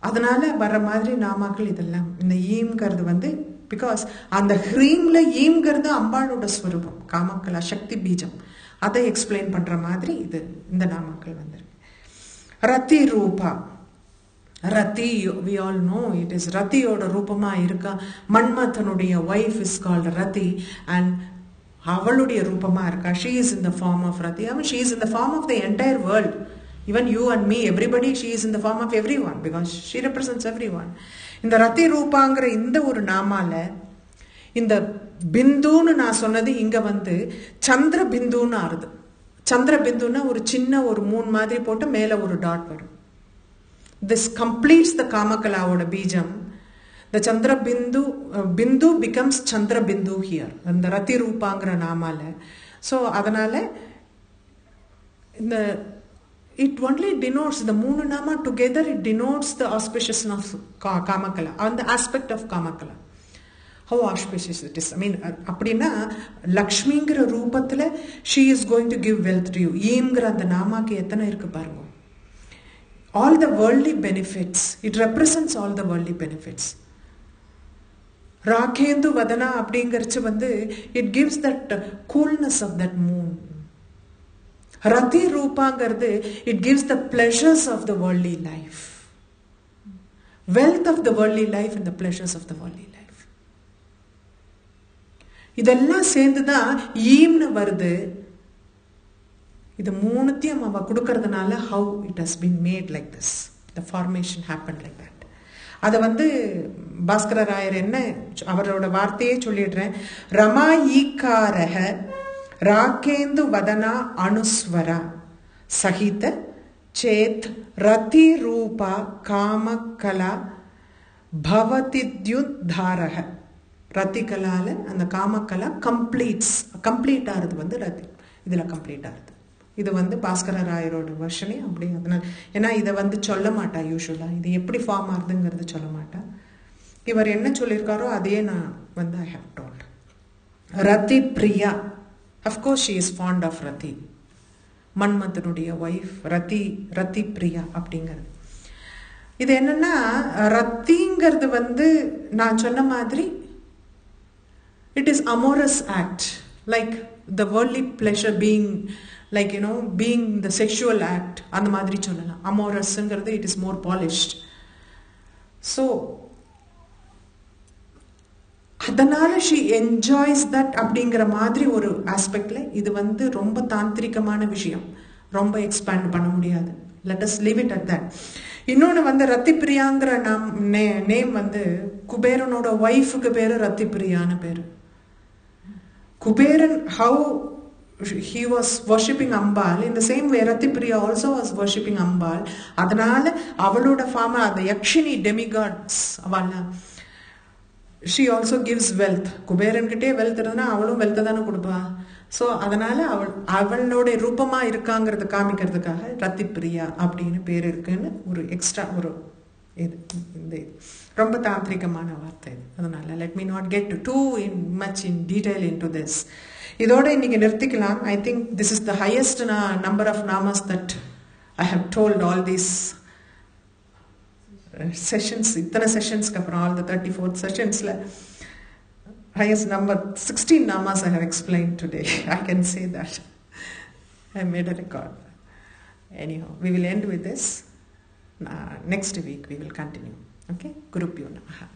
அதனால வர மாதிரி நாமாக்கள் இதெல்லாம். இந்த ஈம்ங்கிறது பிகாஸ் அந்த ஹ்ரீம்ல ஈம்ங்கிறது அம்பாளோட ஸ்வரூபம், காமக்கலா சக்தி பீஜம். அதை எக்ஸ்பிளைன் பண்ற மாதிரி இது இந்த நாமாக்கள் வந்திருக்கு. ரத்தி ரூபா. Rathi, we all know it is ரத்தியோட ரூபமா இருக்கா. மன்மதனுடைய wife is called Rathi and அவளுடைய ரூபமா இருக்கா. she is in the form of Rathi. I mean she is in the form of the entire world. Even you and me, everybody, she is in the form of everyone because she represents everyone. இந்த ரத்தி ரூபாங்கிற இந்த ஒரு நாமால இந்த பிந்துன்னு நான் சொன்னது இங்க சந்திர பிந்துன்னு ஆறுது. சந்திர பிந்துன்னா ஒரு சின்ன ஒரு மூன் மாதிரி போட்டு மேல ஒரு டாட் வரும். This completes the காமகலாவோட பீஜம். The Chandra Bindu, Bindu becomes Chandra Bindu here. And the Rati Rupangra Namala. So, adanale, it only denotes the moon nama together, it denotes the auspiciousness of Kamakala, on the aspect of Kamakala. How auspicious it is. I mean, appadina Lakshmingra roopathila she is going to give wealth to you. Eemgra the nama ke ethana irukku parunga. All the worldly benefits, it represents all the worldly benefits. Rakhendu vadana அப்படிங்கறச்சு வந்து it gives that coolness of that moon. Rati ரூபாங்கிறது it gives the pleasures of the worldly life. Wealth of the worldly life and the pleasures of the worldly life. இதெல்லாம் சேர்ந்து தான் ஈம்னு வருது. இது மூணுத்தையும் அவ கொடுக்கறதுனால how it has been made like this. The formation happened like that. அதை வந்து பாஸ்கர ராயர் என்ன அவரோட வார்த்தையே சொல்லிடுறேன். ரமா ஈக்காரக ராகேந்து வதனா அனுஸ்வரா சகித சேத் ரதி ரூபா காமக்கலா பவதித்யுத்தாரக. ரத்திகலால அந்த காமக்கலா கம்ப்ளீட் ஆகுது வந்து ரத்தி இதில் கம்ப்ளீட் ஆகுது. இது வந்து பாஸ்கர ராயரோட வெர்ஷனே அப்படி. அதனால ஏன்னா இதை வந்து சொல்ல மாட்டா யூஸ்வலாக, இது எப்படி ஃபார்ம் ஆகுதுங்கிறது சொல்ல மாட்டா. இவர் என்ன சொல்லியிருக்காரோ அதையே நான் வந்து ஐ have told. Rati Priya, of course she is fond of Rati, மன்மதனுடைய ஒய்ஃப் ரதி பிரியா அப்படிங்கிறது. இது என்னன்னா ரத்திங்கிறது வந்து நான் சொன்ன மாதிரி it is amorous act, like the worldly pleasure being like being the sexual act அந்த மாதிரி சொல்லலாம். அமோரஸ்ங்கிறது it is more polished. So அதனால she enjoys that அப்படிங்கிற மாதிரி ஒரு ஆஸ்பெக்ட்ல இது வந்து ரொம்ப தாந்திரிகமான விஷயம், ரொம்ப எக்ஸ்பேண்ட் பண்ண முடியாது. let us leave it at that. இன்னொன்று வந்து ரத்திப்பிரியாங்கிற நேம் வந்து குபேரனோட ஒய்ஃபுக்கு பேரு ரத்திப்பிரியான பேரு. Kuberan how he was worshipping Ambal, in the same way Ratipriya also was worshipping Ambal. அதனால அவளோட ஃபார்மா அந்த யக்ஷினி டெமிகாட்ஸ் அவள she also gives wealth. Kuberan கிட்டே வெல்த் இருந்தா அவளும் வெல்த் தானே கொடுப்பா. ஸோ அதனால அவளோட ரூபமா இருக்காங்கிறத காமிக்கிறதுக்காக ரத்திப்பிரியா அப்படின்னு பேர் இருக்குன்னு ஒரு எக்ஸ்ட்ரா ஒரு இது இந்த ரொம்ப தாந்திரிகமான வார்த்தை இது. அதனால let me not get too much in detail into this. இதோட இன்னைக்கு நிறுத்திக்கலாம். I think this is the highest number of namas that I have told all these sessions. இத்தனை செஷன்ஸ்க்கு அப்புறம் ஆல் த 34th செஷன்ஸில் highest number 16 namas I have explain today. I can say that I made a record. Anyhow, we will end with this. Next week we will continue. Okay? Gurubhyo Namaha.